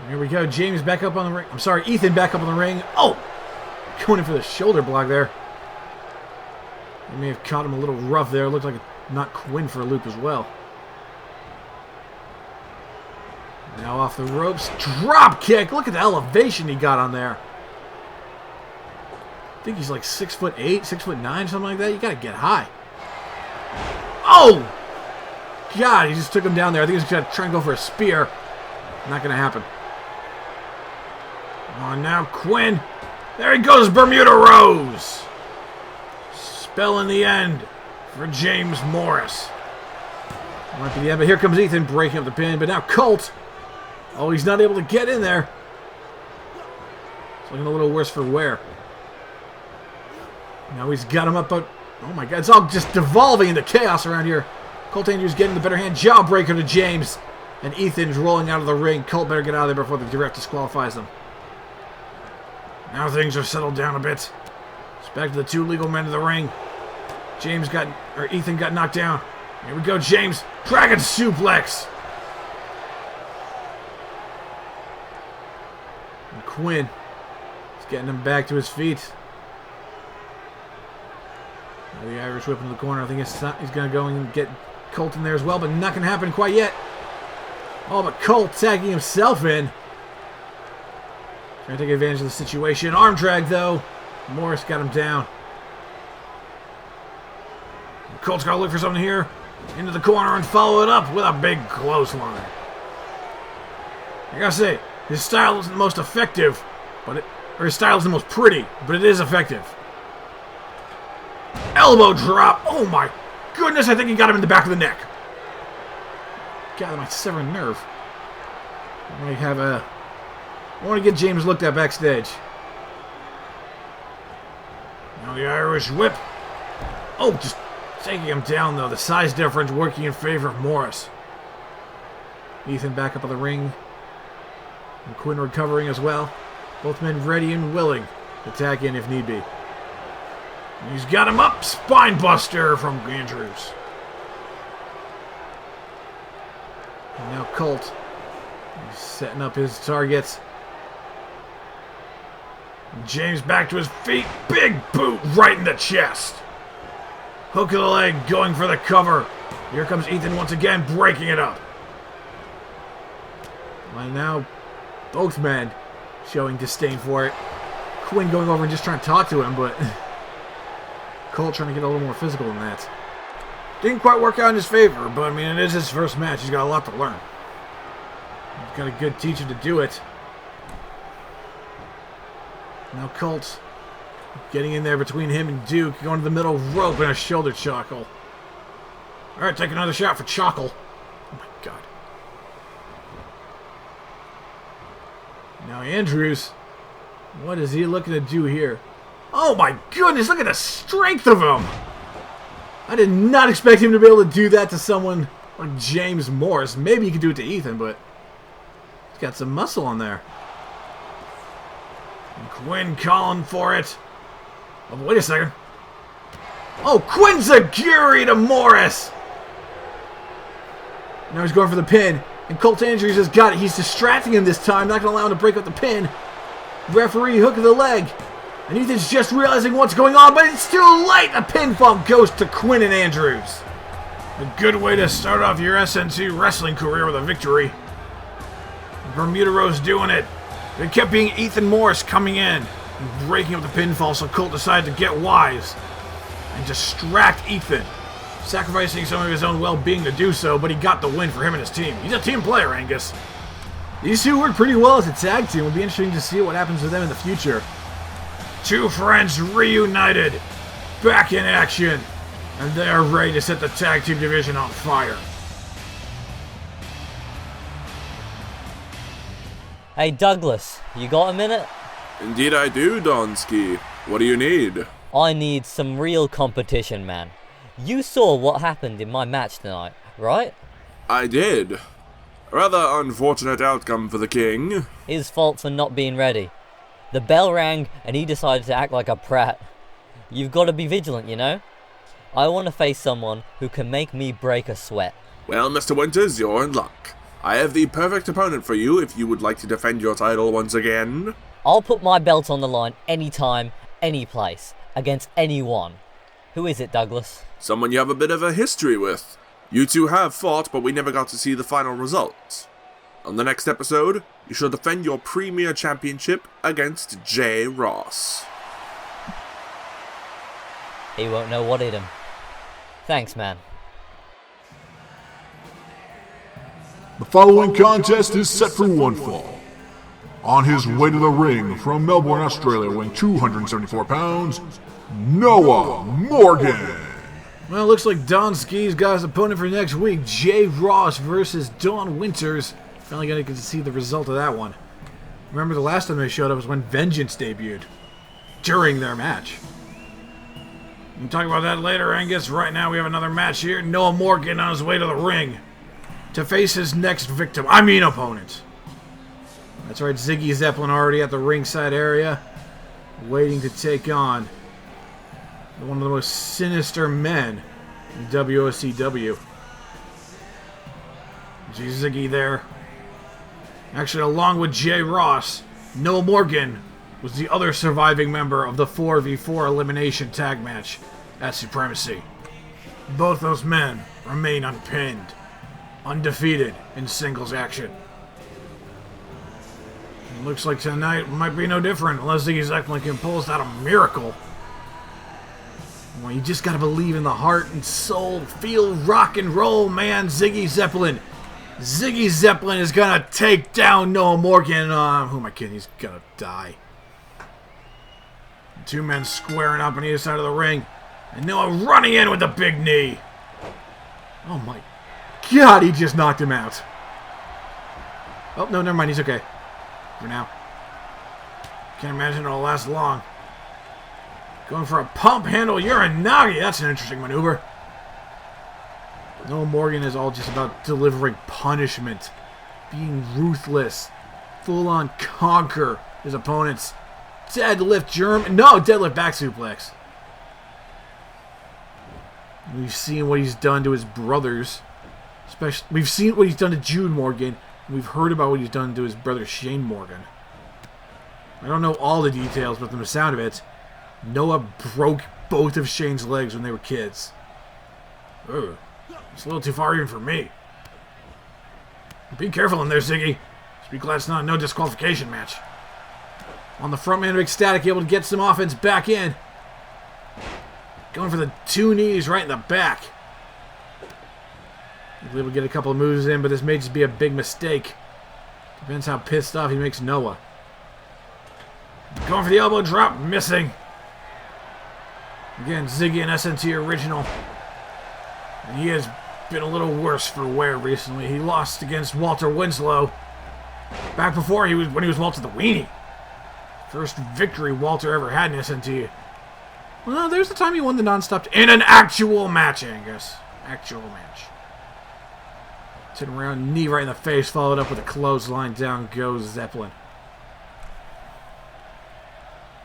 Here we go. James back up on the ring. I'm sorry, Ethan back up on the ring. Oh! Going in for the shoulder block there. They may have caught him a little rough there. Looked like not Quinn for a loop as well. Now off the ropes. Drop kick. Look at the elevation he got on there. I think he's like 6'8", 6'9", something like that. You gotta get high. Oh! God, he just took him down there. I think he's gonna try and go for a spear. Not gonna happen. Oh, now Quinn There he goes, Bermuda Rose. Spell in the end for James Morris. Might be the end, but here comes Ethan breaking up the pin. But now Colt. Oh, he's not able to get in there. It's looking a little worse for wear. Now he's got him up, but oh my God, it's all just devolving into chaos around here. Colt Andrews getting the better hand. Jawbreaker to James. And Ethan's rolling out of the ring. Colt better get out of there before the ref disqualifies them. Now things are settled down a bit. It's back to the two legal men in the ring. Ethan got knocked down. Here we go, James. Dragon suplex. And Quinn is getting him back to his feet. Now the Irish whip in the corner. I think he's going to go and get Colt in there as well, but not going to happen quite yet. Oh, but Colt tagging himself in. Trying to take advantage of the situation. Arm drag, though. Morris got him down. Colt's got to look for something here. Into the corner and follow it up with a big clothesline. I gotta say, his style isn't the most effective, or his style isn't the most pretty, but it is effective. Elbow drop. Oh my goodness, I think he got him in the back of the neck. God, that might sever a nerve. I want to get James looked at backstage. Now the Irish whip. Oh, just taking him down, though. The size difference working in favor of Morris. Ethan back up on the ring. And Quinn recovering as well. Both men ready and willing to tack in if need be. And he's got him up. Spine buster from Andrews. And now Colt. He's setting up his targets. And James back to his feet. Big boot right in the chest. Hook of the leg, going for the cover. Here comes Ethan once again, breaking it up. And now, both men showing disdain for it. Quinn going over and just trying to talk to him, but Colt trying to get a little more physical than that. Didn't quite work out in his favor, but I mean, it is his first match. He's got a lot to learn. He's got a good teacher to do it. Now Colt getting in there between him and Duke, going to the middle rope and a shoulder chockle. Alright, take another shot for chockle. Oh my God. Now Andrews, what is he looking to do here? Oh my goodness, look at the strength of him! I did not expect him to be able to do that to someone like James Morris. Maybe he could do it to Ethan, but he's got some muscle on there. And Quinn calling for it. Oh, wait a second. Oh, Quinzaguri to Morris. Now he's going for the pin. And Colt Andrews has got it. He's distracting him this time. Not going to allow him to break up the pin. Referee hook of the leg. And Ethan's just realizing what's going on, but it's too late. The pinfall goes to Quinn and Andrews. A good way to start off your SNT wrestling career with a victory. Bermuda Rose doing it. It kept being Ethan Morris coming in and breaking up the pinfall, so Colt decided to get wise and distract Ethan, sacrificing some of his own well-being to do so, but he got the win for him and his team. He's a team player, Angus. These two work pretty well as a tag team. It'll be interesting to see what happens with them in the future. Two friends reunited, back in action, and they're ready to set the tag team division on fire. Hey Douglas, you got a minute? Indeed I do, Donsky. What do you need? I need some real competition, man. You saw what happened in my match tonight, right? I did. A rather unfortunate outcome for the king. His fault for not being ready. The bell rang and he decided to act like a prat. You've got to be vigilant, you know? I want to face someone who can make me break a sweat. Well, Mr. Winters, you're in luck. I have the perfect opponent for you if you would like to defend your title once again. I'll put my belt on the line anytime, any place, against anyone. Who is it, Douglas? Someone you have a bit of a history with. You two have fought, but we never got to see the final results. On the next episode, you shall defend your Premier Championship against Jay Ross. He won't know what hit him. Thanks, man. The following contest is set for one fall. On his way to the ring from Melbourne, Australia, weighing 274 pounds, Noah Morgan. Well, it looks like Don Ski's got his opponent for next week, Jay Ross versus Dawn Winters. Finally gonna get to see the result of that one. Remember the last time they showed up was when Vengeance debuted. During their match. We can talk about that later, Angus. Right now we have another match here. Noah Morgan on his way to the ring to face his next victim. Opponent. That's right, Ziggy Zeppelin already at the ringside area, waiting to take on one of the most sinister men in WOCW. Ziggy there. Actually, along with Jay Ross, Noah Morgan was the other surviving member of the 4v4 elimination tag match at Supremacy. Both those men remain unpinned, undefeated in singles action. It looks like tonight might be no different unless Ziggy Zeppelin can pull us out a miracle. Well, you just gotta believe in the heart and soul, feel rock and roll, man. Ziggy Zeppelin. Ziggy Zeppelin is gonna take down Noah Morgan. Who am I kidding? He's gonna die. Two men squaring up on either side of the ring. And Noah running in with the big knee. Oh my God, he just knocked him out. Oh, no, never mind. He's okay. For now. Can't imagine it'll last long. Going for a pump handle Uranagi. That's an interesting maneuver. Noah Morgan is all just about delivering punishment. Being ruthless. Full on conquer his opponents. Deadlift German. No, deadlift back suplex. We've seen what he's done to his brothers. Especially, we've seen what he's done to Jude Morgan. And we've heard about what he's done to his brother Shane Morgan. I don't know all the details, but from the sound of it, Noah broke both of Shane's legs when they were kids. Ugh. It's a little too far even for me. Be careful in there, Ziggy. Just be glad it's not a no disqualification match. On the front man of Ecstatic, able to get some offense back in. Going for the two knees right in the back. He's able to get a couple of moves in, but this may just be a big mistake. Depends how pissed off he makes Noah. Going for the elbow drop, missing. Again, Ziggy and SNT original. And he has been a little worse for wear recently. He lost against Walter Winslow back before when he was Walter the Weenie. First victory Walter ever had in SNT. Well, there's the time he won the non-stop in an actual match, Angus. Actual match. Turn around, knee right in the face, followed up with a clothesline. Down goes Zeppelin.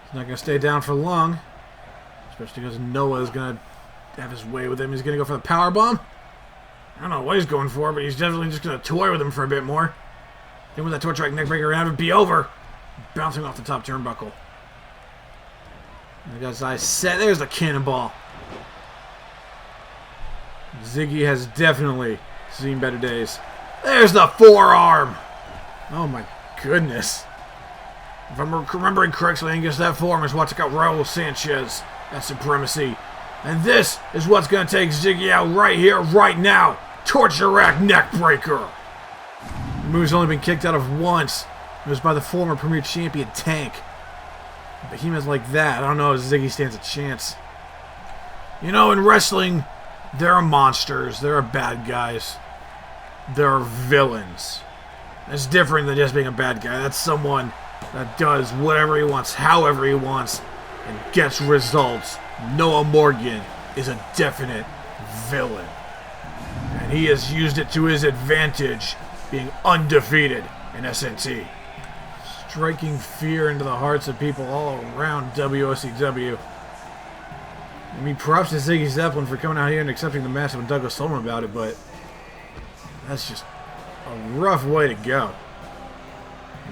He's not going to stay down for long. Especially because Noah is going to have his way with him. He's going to go for the powerbomb. I don't know what he's going for, but he's definitely just going to toy with him for a bit more. Then with that torch rack neckbreaker, have it be over. Bouncing off the top turnbuckle. And the guy's eyes set. There's the cannonball. Ziggy has definitely seen better days. There's the forearm. Oh my goodness. If I'm remembering correctly, Angus, that forearm is what took out Raul Sanchez at Supremacy. And this is what's going to take Ziggy out right here, right now. Torture rack neckbreaker. The move's only been kicked out of once. It was by the former Premier Champion Tank. Behemoths like that, I don't know if Ziggy stands a chance. You know, in wrestling, there are monsters, there are bad guys, there are villains. That's different than just being a bad guy. That's someone that does whatever he wants, however he wants, and gets results. Noah Morgan is a definite villain. And he has used it to his advantage, being undefeated in SNT. Striking fear into the hearts of people all around WOCW. I mean, props to Ziggy Zeppelin for coming out here and accepting the match when Douglas told him about it, but that's just a rough way to go.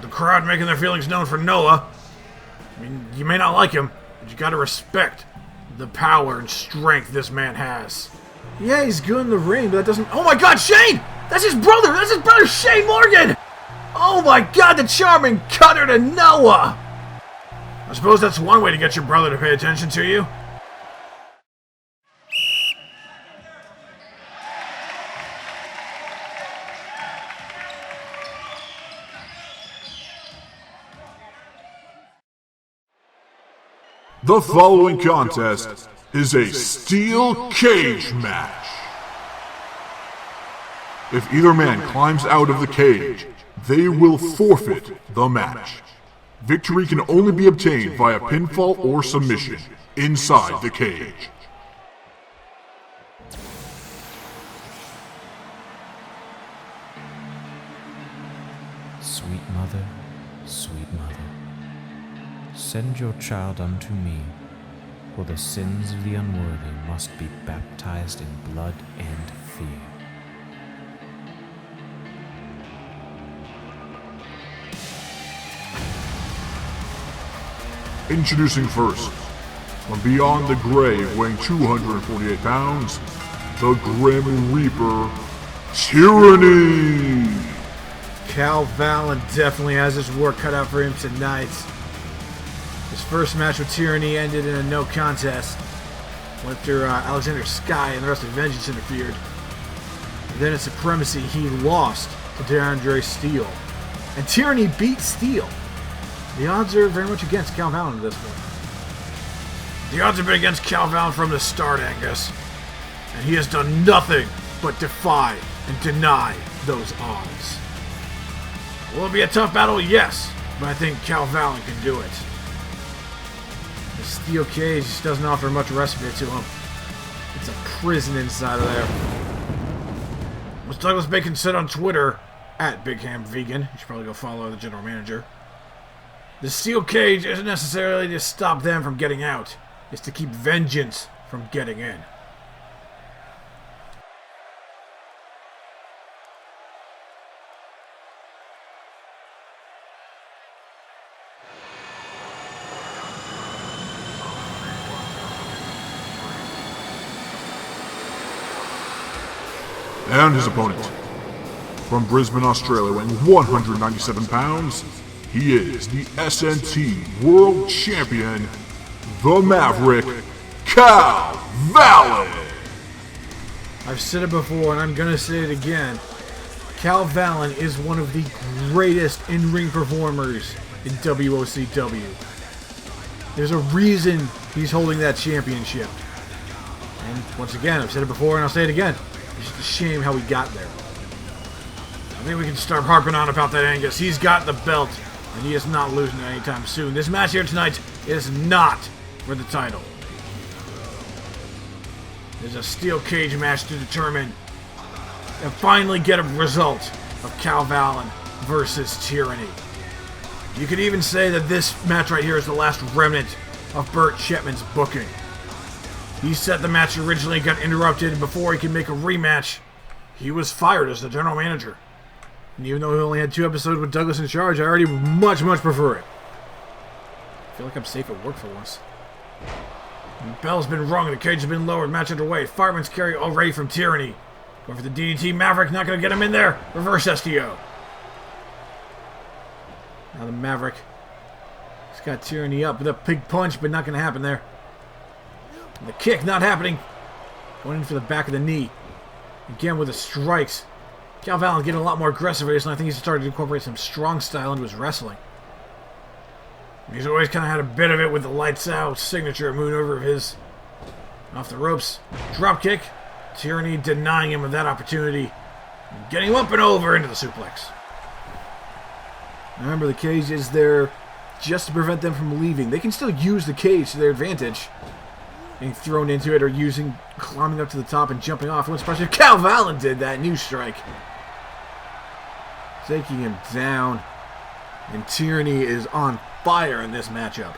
The crowd making their feelings known for Noah. I mean, you may not like him, but you gotta respect the power and strength this man has. Yeah, he's good in the ring, but that doesn't... Oh my God, Shane! That's his brother! That's his brother, Shane Morgan! Oh my God, the charming cutter to Noah! I suppose that's one way to get your brother to pay attention to you. The following contest is a steel cage match. If either man climbs out of the cage, they will forfeit the match. Victory can only be obtained via pinfall or submission inside the cage. Sweet mother, send your child unto me, for the sins of the unworthy must be baptized in blood and fear. Introducing first, from beyond the grave, weighing 248 pounds, the Grim Reaper, Tyranny! Cal Vallen definitely has his work cut out for him tonight. His first match with Tyranny ended in a no contest. Went through Alexander Sky and the rest of Vengeance interfered. And then at Supremacy, he lost to DeAndre Steele. And Tyranny beat Steele. The odds are very much against Cal Vallen at this point. The odds have been against Cal Vallen from the start, Angus. And he has done nothing but defy and deny those odds. Will it be a tough battle? Yes. But I think Cal Vallen can do it. The steel cage just doesn't offer much respite to him. It's a prison inside of there. As Douglas Bacon said on Twitter, @BigHamVegan, you should probably go follow the general manager. The steel cage isn't necessarily to stop them from getting out. It's to keep Vengeance from getting in. And his opponent, from Brisbane, Australia, weighing 197 pounds, he is the SNT World Champion, the Maverick, CAW Vallen. I've said it before and I'm going to say it again. Cal Vallen is one of the greatest in-ring performers in WOCW. There's a reason he's holding that championship. And once again, I've said it before and I'll say it again. It's just a shame how he got there. I think we can start harping on about that, Angus. He's got the belt, and he is not losing it anytime soon. This match here tonight is not for the title. There's a steel cage match to determine and finally get a result of Cal Vallen versus Tyranny. You could even say that this match right here is the last remnant of Burt Chapman's booking. He set the match originally, got interrupted, and before he could make a rematch, he was fired as the general manager. And even though he only had 2 episodes with Douglas in charge, I already much prefer it. I feel like I'm safe at work for once. The bell's been rung, the cage has been lowered, match underway. Fireman's carry already from Tyranny. Going for the DDT, Maverick, not going to get him in there. Reverse STO. Now the Maverick. He's got Tyranny up with a big punch, but not going to happen there. The kick not happening. Going in for the back of the knee. Again with the strikes. Cal Vallen getting a lot more aggressive recently. I think he's started to incorporate some strong style into his wrestling. He's always kind of had a bit of it with the lights out signature maneuver of his. Off the ropes. Drop kick. Tyranny denying him of that opportunity. Getting him up and over into the suplex. Remember, the cage is there just to prevent them from leaving. They can still use the cage to their advantage. Being thrown into it or climbing up to the top and jumping off. Once pressure. Cal Vallen did that. New strike. Taking him down. And Tyranny is on fire in this matchup.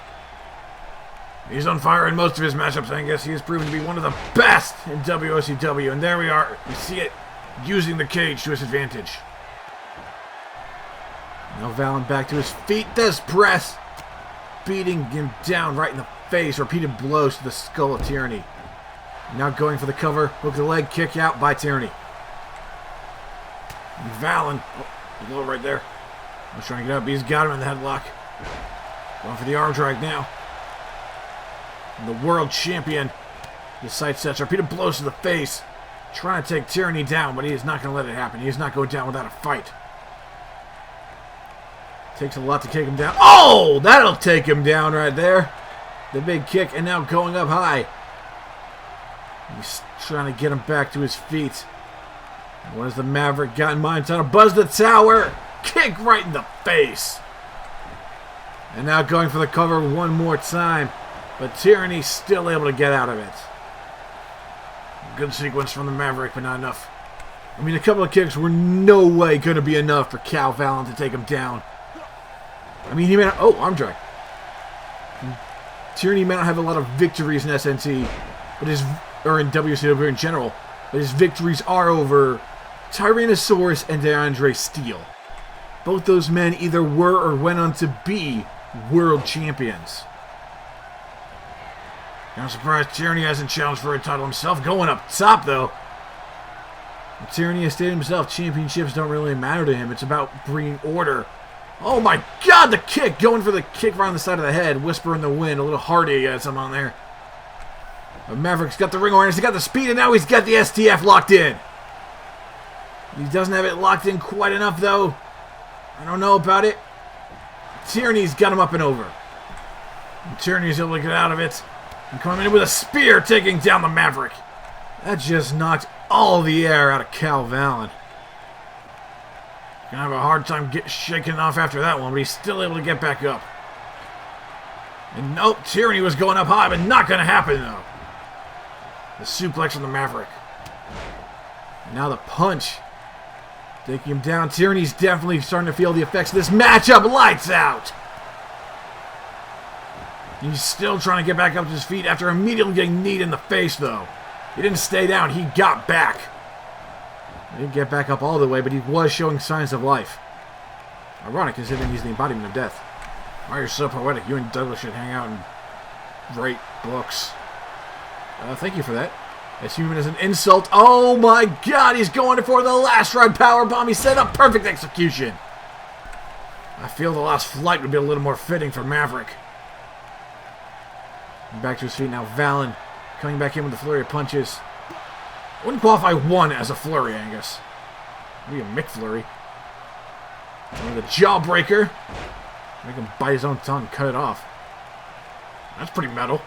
He's on fire in most of his matchups, I guess. He has proven to be one of the best in WOCW. And there we are. We see it. Using the cage to his advantage. Now Vallen back to his feet. Does press. Beating him down right in the face. Repeated blows to the skull of Tyranny. Now going for the cover. Hook the leg. Kick out by Tyranny. And Vallen. Oh, a little right there. He's trying to get up. He's got him in the headlock. Going for the arm drag now. And the world champion. The sight sets. Repeated blows to the face. Trying to take Tyranny down, but he is not going to let it happen. He is not going down without a fight. Takes a lot to take him down. Oh! That'll take him down right there. the big kick, and now going up high. He's trying to get him back to his feet. What has the Maverick got in mind? Trying to buzz the tower. Kick right in the face. And now going for the cover one more time. But Tyranny's still able to get out of it. Good sequence from the Maverick, but not enough. I mean, a couple of kicks were no way going to be enough for CAW Vallen to take him down. I mean, he may not... Oh, arm drag. Tyranny may not have a lot of victories in SNT, but or in WCW in general, but his victories are over Tyrannosaurus and DeAndre Steele. Both those men either were or went on to be world champions. I'm surprised Tyranny hasn't challenged for a title himself. Going up top, though. Tyranny has stated himself, championships don't really matter to him. It's about bringing order. Oh my god, the kick! Going for the kick right on the side of the head. Whisper in the wind. A little Hardy got some on there. But Maverick's got the ring awareness. He's got the speed, and now he's got the STF locked in. He doesn't have it locked in quite enough, though. I don't know about it. Tyranny's got him up and over. And Tyranny's able to get out of it. And coming in with a spear, taking down the Maverick. That just knocked all the air out of CAW Vallen. Gonna have a hard time shaking it off after that one, but he's still able to get back up. And nope, Tyranny was going up high, but not gonna happen though. The suplex on the Maverick. And now the punch. Taking him down. Tyranny's definitely starting to feel the effects of this matchup. Lights out. He's still trying to get back up to his feet after immediately getting kneed in the face, though. He didn't stay down. He got back. He didn't get back up all the way, but he was showing signs of life. Ironic, considering he's the embodiment of death. Why you're so poetic. You and Douglas should hang out and write books. Thank you for that. Assuming it as an insult. Oh my god, he's going for the last ride powerbomb. He set up perfect execution. I feel the last flight would be a little more fitting for Maverick. Back to his feet now. Vallen coming back in with the flurry of punches. Wouldn't qualify one as a flurry, Angus. Maybe a McFlurry. And the jawbreaker. Make him bite his own tongue, cut it off. That's pretty metal.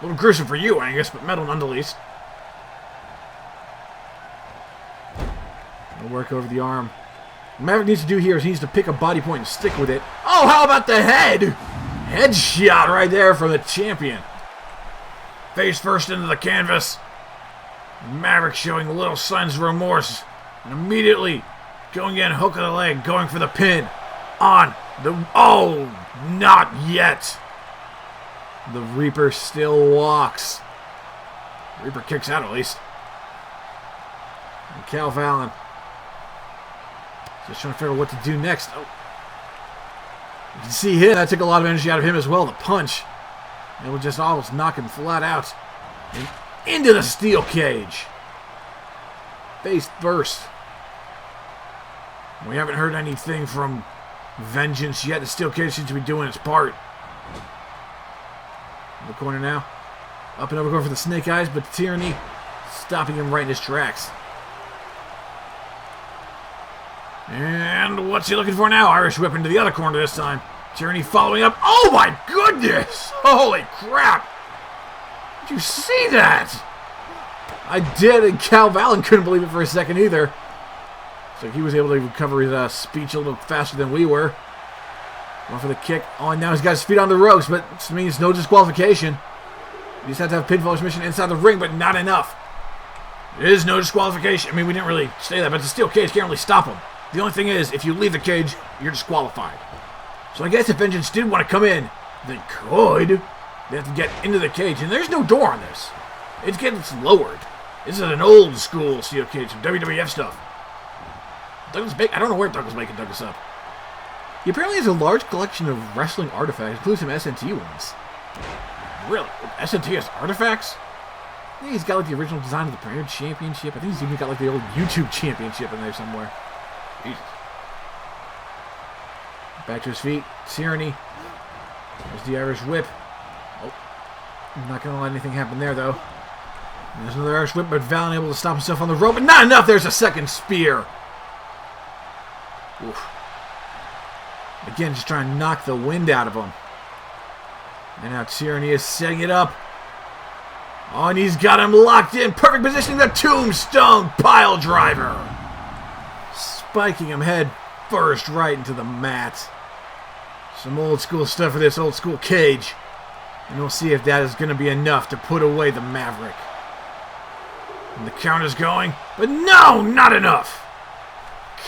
A little gruesome for you, Angus, but metal nonetheless. I'll work over the arm. What Maverick needs to do here is he needs to pick a body point and stick with it. Oh, how about the head? Headshot right there for the champion. Face first into the canvas. Maverick showing little signs of remorse. And immediately going in, hook of the leg, going for the pin. On the... Oh, not yet. The Reaper still walks. Reaper kicks out at least. And CAW Vallen just trying to figure out what to do next. Oh. You can see him. That took a lot of energy out of him as well. The punch. It would just almost knock him flat out. And into the steel cage. Face first. We haven't heard anything from Vengeance yet. The steel cage seems to be doing its part. In the corner now. Up and over going for the snake eyes, but Tyranny stopping him right in his tracks. And what's he looking for now? Irish whip into the other corner this time. Tyranny following up. Oh my goodness! Holy crap! Did you see that? I did, and CAW Vallen couldn't believe it for a second either. So he was able to recover his speech a little faster than we were. Going for the kick. Oh, and now he's got his feet on the ropes, but this means no disqualification. You just have to have pinfall submission inside the ring, but not enough. It is no disqualification. I mean, we didn't really say that, but the steel cage can't really stop him. The only thing is, if you leave the cage, you're disqualified. So I guess if Vengeance did want to come in, they could. They have to get into the cage, and there's no door on this. It's getting lowered. This is an old school steel cage from WWF stuff. Douglas Bacon, I don't know where Douglas Bacon dug this up. He apparently has a large collection of wrestling artifacts, including some SNT ones. Really? SNT has artifacts? I think he's got like the original design of the Premier Championship. I think he's even got like the old YouTube Championship in there somewhere. Jesus. Back to his feet. Tyranny. There's the Irish whip. Oh. I'm not going to let anything happen there, though. And there's another Irish whip, but Vallen able to stop himself on the rope. But not enough. There's a second spear. Oof. Again, just trying to knock the wind out of him. And now Tyranny is setting it up. Oh, and he's got him locked in. Perfect positioning. The Tombstone Pile Driver. Spiking him head first right into the mat. Some old school stuff for this old school cage. And we'll see if that is going to be enough to put away the Maverick. And the count is going. But no, not enough.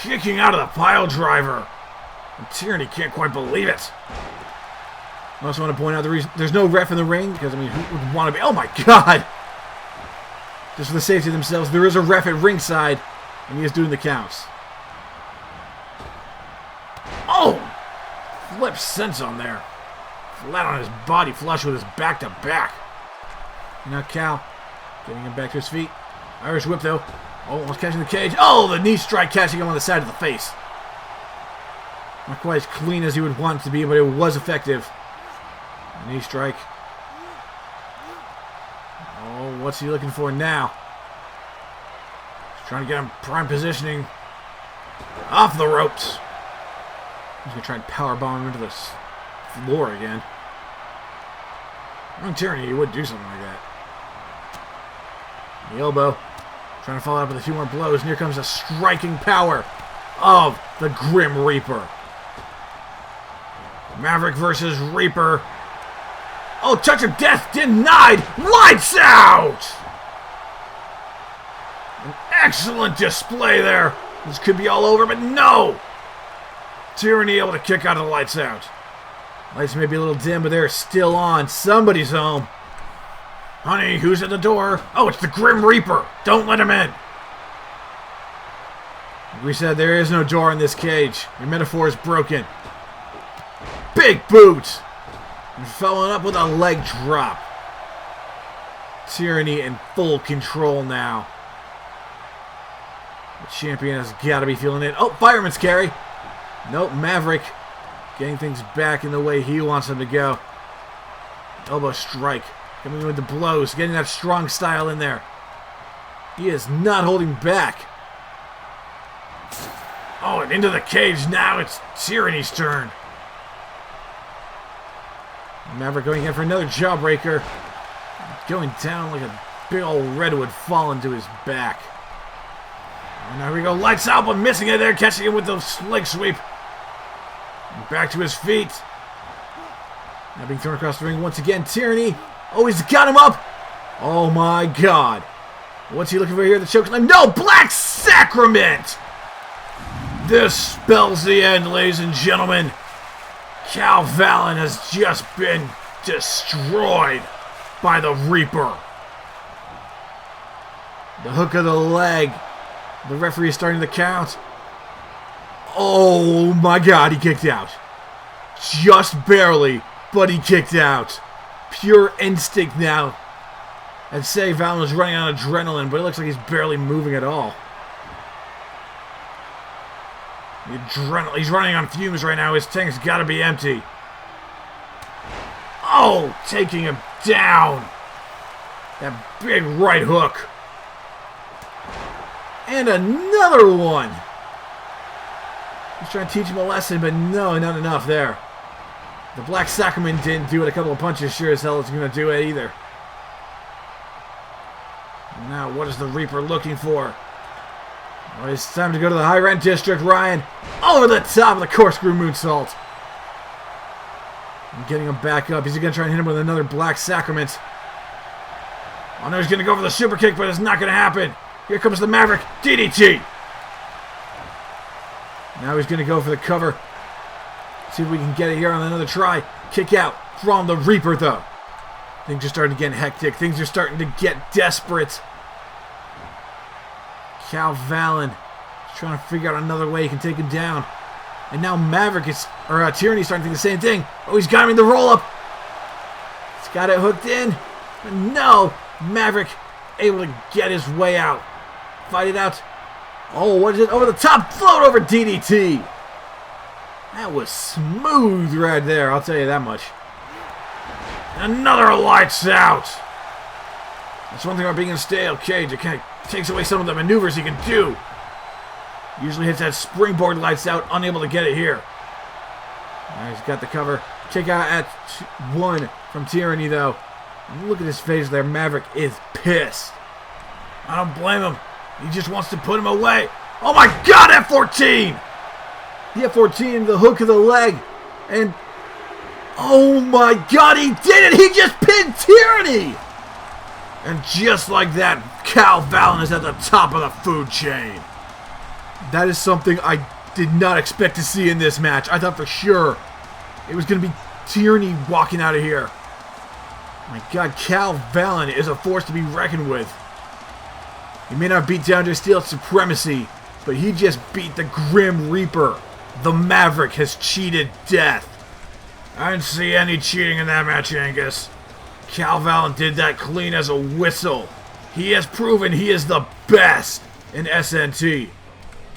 Kicking out of the pile driver. And Tyranny can't quite believe it. I also want to point out the reason there's no ref in the ring, because, I mean, who would want to be... Oh, my God! Just for the safety of themselves, there is a ref at ringside, and he is doing the counts. Oh! Flip sense on there. Flat on his body, flush with his back-to-back. Now Cal, getting him back to his feet. Irish whip, though. Oh, almost catching the cage. Oh, the knee strike catching him on the side of the face. Not quite as clean as he would want it to be, but it was effective. Knee strike. Oh, what's he looking for now? He's trying to get him prime positioning. Off the ropes. He's going to try and powerbomb him into the floor again. On Tyranny, he would do something like that. The elbow. Trying to follow up with a few more blows. And here comes the striking power of the Grim Reaper. Maverick versus Reaper. Oh, touch of death denied. Lights out! An excellent display there. This could be all over, but no! Tyranny able to kick out of the lights out. Lights may be a little dim, but they're still on. Somebody's home. Honey, who's at the door? Oh, it's the Grim Reaper. Don't let him in. We said there is no door in this cage. Your metaphor is broken. Big boot! And following up with a leg drop. Tyranny in full control now. The champion has got to be feeling it. Oh, fireman's carry. Nope, Maverick getting things back in the way he wants them to go. Elbow strike. Coming in with the blows. Getting that strong style in there. He is not holding back. Oh, and into the cage now. It's Tyranny's turn. Maverick going in for another jawbreaker. Going down like a big old redwood falling to his back. And now we go. Lights out, but missing it there. Catching him with the leg sweep. And back to his feet. Now being thrown across the ring once again. Tyranny. Oh, he's got him up. Oh my God. What's he looking for here? The chokeslam. No! Black Sacrament! This spells the end, ladies and gentlemen. CAW Vallen has just been destroyed by the Reaper. The hook of the leg. The referee is starting to count. Oh my God, he kicked out. Just barely, but he kicked out. Pure instinct now. I'd say Vallen was running on adrenaline, but it looks like he's barely moving at all. He's running on fumes right now. His tank's got to be empty. Oh, taking him down. That big right hook. And another one. He's trying to teach him a lesson, but no, not enough there. The Black Sacrament didn't do it. A couple of punches sure as hell is going to do it either. Now, what is the Reaper looking for? Oh, it's time to go to the high rent district, Ryan. Over the top of the corkscrew moonsault. And getting him back up. He's going to try and hit him with another Black Sacrament. Oh no, he's going to go for the super kick, but it's not going to happen. Here comes the Maverick. DDT. Now he's going to go for the cover. See if we can get it here on another try. Kick out from the Reaper, though. Things are starting to get hectic. Things are starting to get desperate. CAW Vallen is trying to figure out another way he can take him down. And now Maverick is, or Tyranny's starting to think the same thing. Oh, he's got him in the roll-up. He's got it hooked in. But no, Maverick able to get his way out. Fight it out. Oh, what is it? Over the top, float over DDT. That was smooth right there, I'll tell you that much. Another lights out. That's one thing about being in a stale cage. It kind of takes away some of the maneuvers he can do. Usually hits that springboard lights out, unable to get it here. Now he's got the cover. Kick out at 1 from Tyranny, though. Look at his face there. Maverick is pissed. I don't blame him. He just wants to put him away. Oh my God, F14! The F14, the hook of the leg. And, oh my God, he did it! He just pinned Tyranny! And just like that, Vallen is at the top of the food chain. That is something I did not expect to see in this match. I thought for sure it was going to be Tyranny walking out of here. My God, Vallen is a force to be reckoned with. He may not beat down to Steel Supremacy, but he just beat the Grim Reaper. The Maverick has cheated death. I didn't see any cheating in that match, Angus. Vallen did that clean as a whistle. He has proven he is the best in SNT.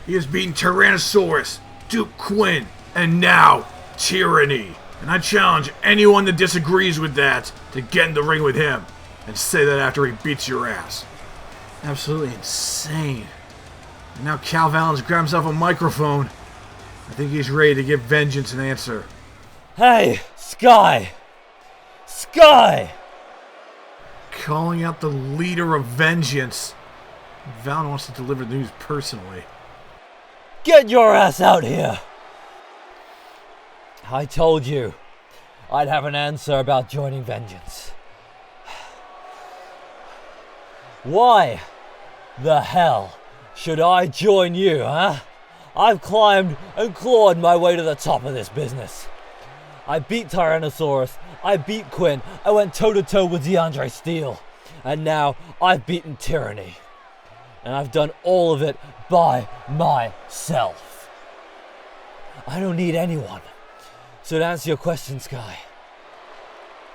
He has beaten Tyrannosaurus, Duke Quinn, and now Tyranny. And I challenge anyone that disagrees with that to get in the ring with him and say that after he beats your ass. Absolutely insane. And now Vallen's grabbed himself a microphone. I think he's ready to give Vengeance an answer. Hey, Sky! Sky! Calling out the leader of Vengeance. Vallen wants to deliver the news personally. Get your ass out here! I told you I'd have an answer about joining Vengeance. Why the hell should I join you, huh? I've climbed and clawed my way to the top of this business. I beat Tyrannosaurus, I beat Quinn, I went toe-to-toe with DeAndre Steele, and now I've beaten Tyranny. And I've done all of it by myself. I don't need anyone. So to answer your question, Sky,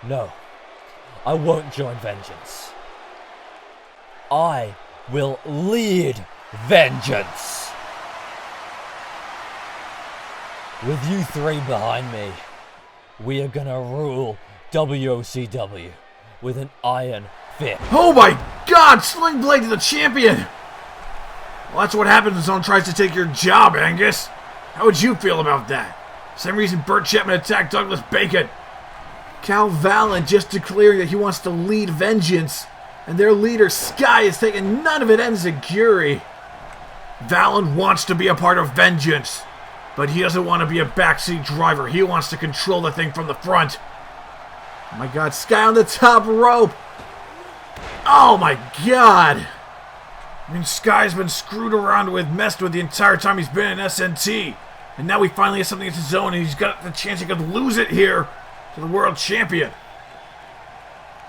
no, I won't join Vengeance. I will lead Vengeance. With you three behind me, we are gonna rule WOCW with an iron fist. Oh my God! Sling Blade to the champion! Well, that's what happens when someone tries to take your job, Angus. How would you feel about that? Same reason Burt Chapman attacked Douglas Bacon. Vallen just declaring that he wants to lead Vengeance, and their leader, Sky, is taking none of it enziguri. Vallen wants to be a part of Vengeance, but he doesn't want to be a backseat driver. He wants to control the thing from the front. Oh my God, Sky on the top rope. Oh my God. I mean, Sky's been screwed around with, messed with the entire time he's been in SNT. And now he finally has something in his own, and he's got the chance he could lose it here to the world champion.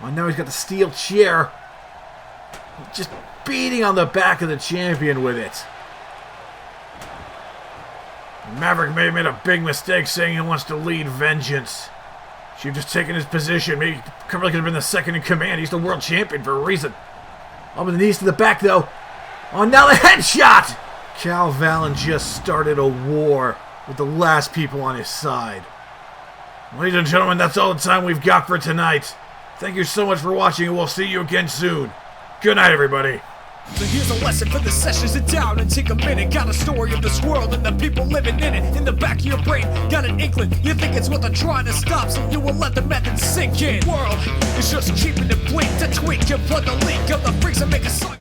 Well, now he's got the steel chair. Just beating on the back of the champion with it. Maverick may have made a big mistake saying he wants to lead Vengeance. Should have just taken his position. Maybe Cumberland could have been the second in command. He's the world champion for a reason. Up with the knees to the back, though. Oh, now the headshot! Vallen just started a war with the last people on his side. Ladies and gentlemen, that's all the time we've got for tonight. Thank you so much for watching, and we'll see you again soon. Good night, everybody. So here's a lesson for the sessions. Sit down and take a minute. Got a story of this world and the people living in it. In the back of your brain, got an inkling. You think it's what they're trying to stop, so you will let the method sink in. World is just keeping it bleak to tweak. You plug the leak of the freaks and make a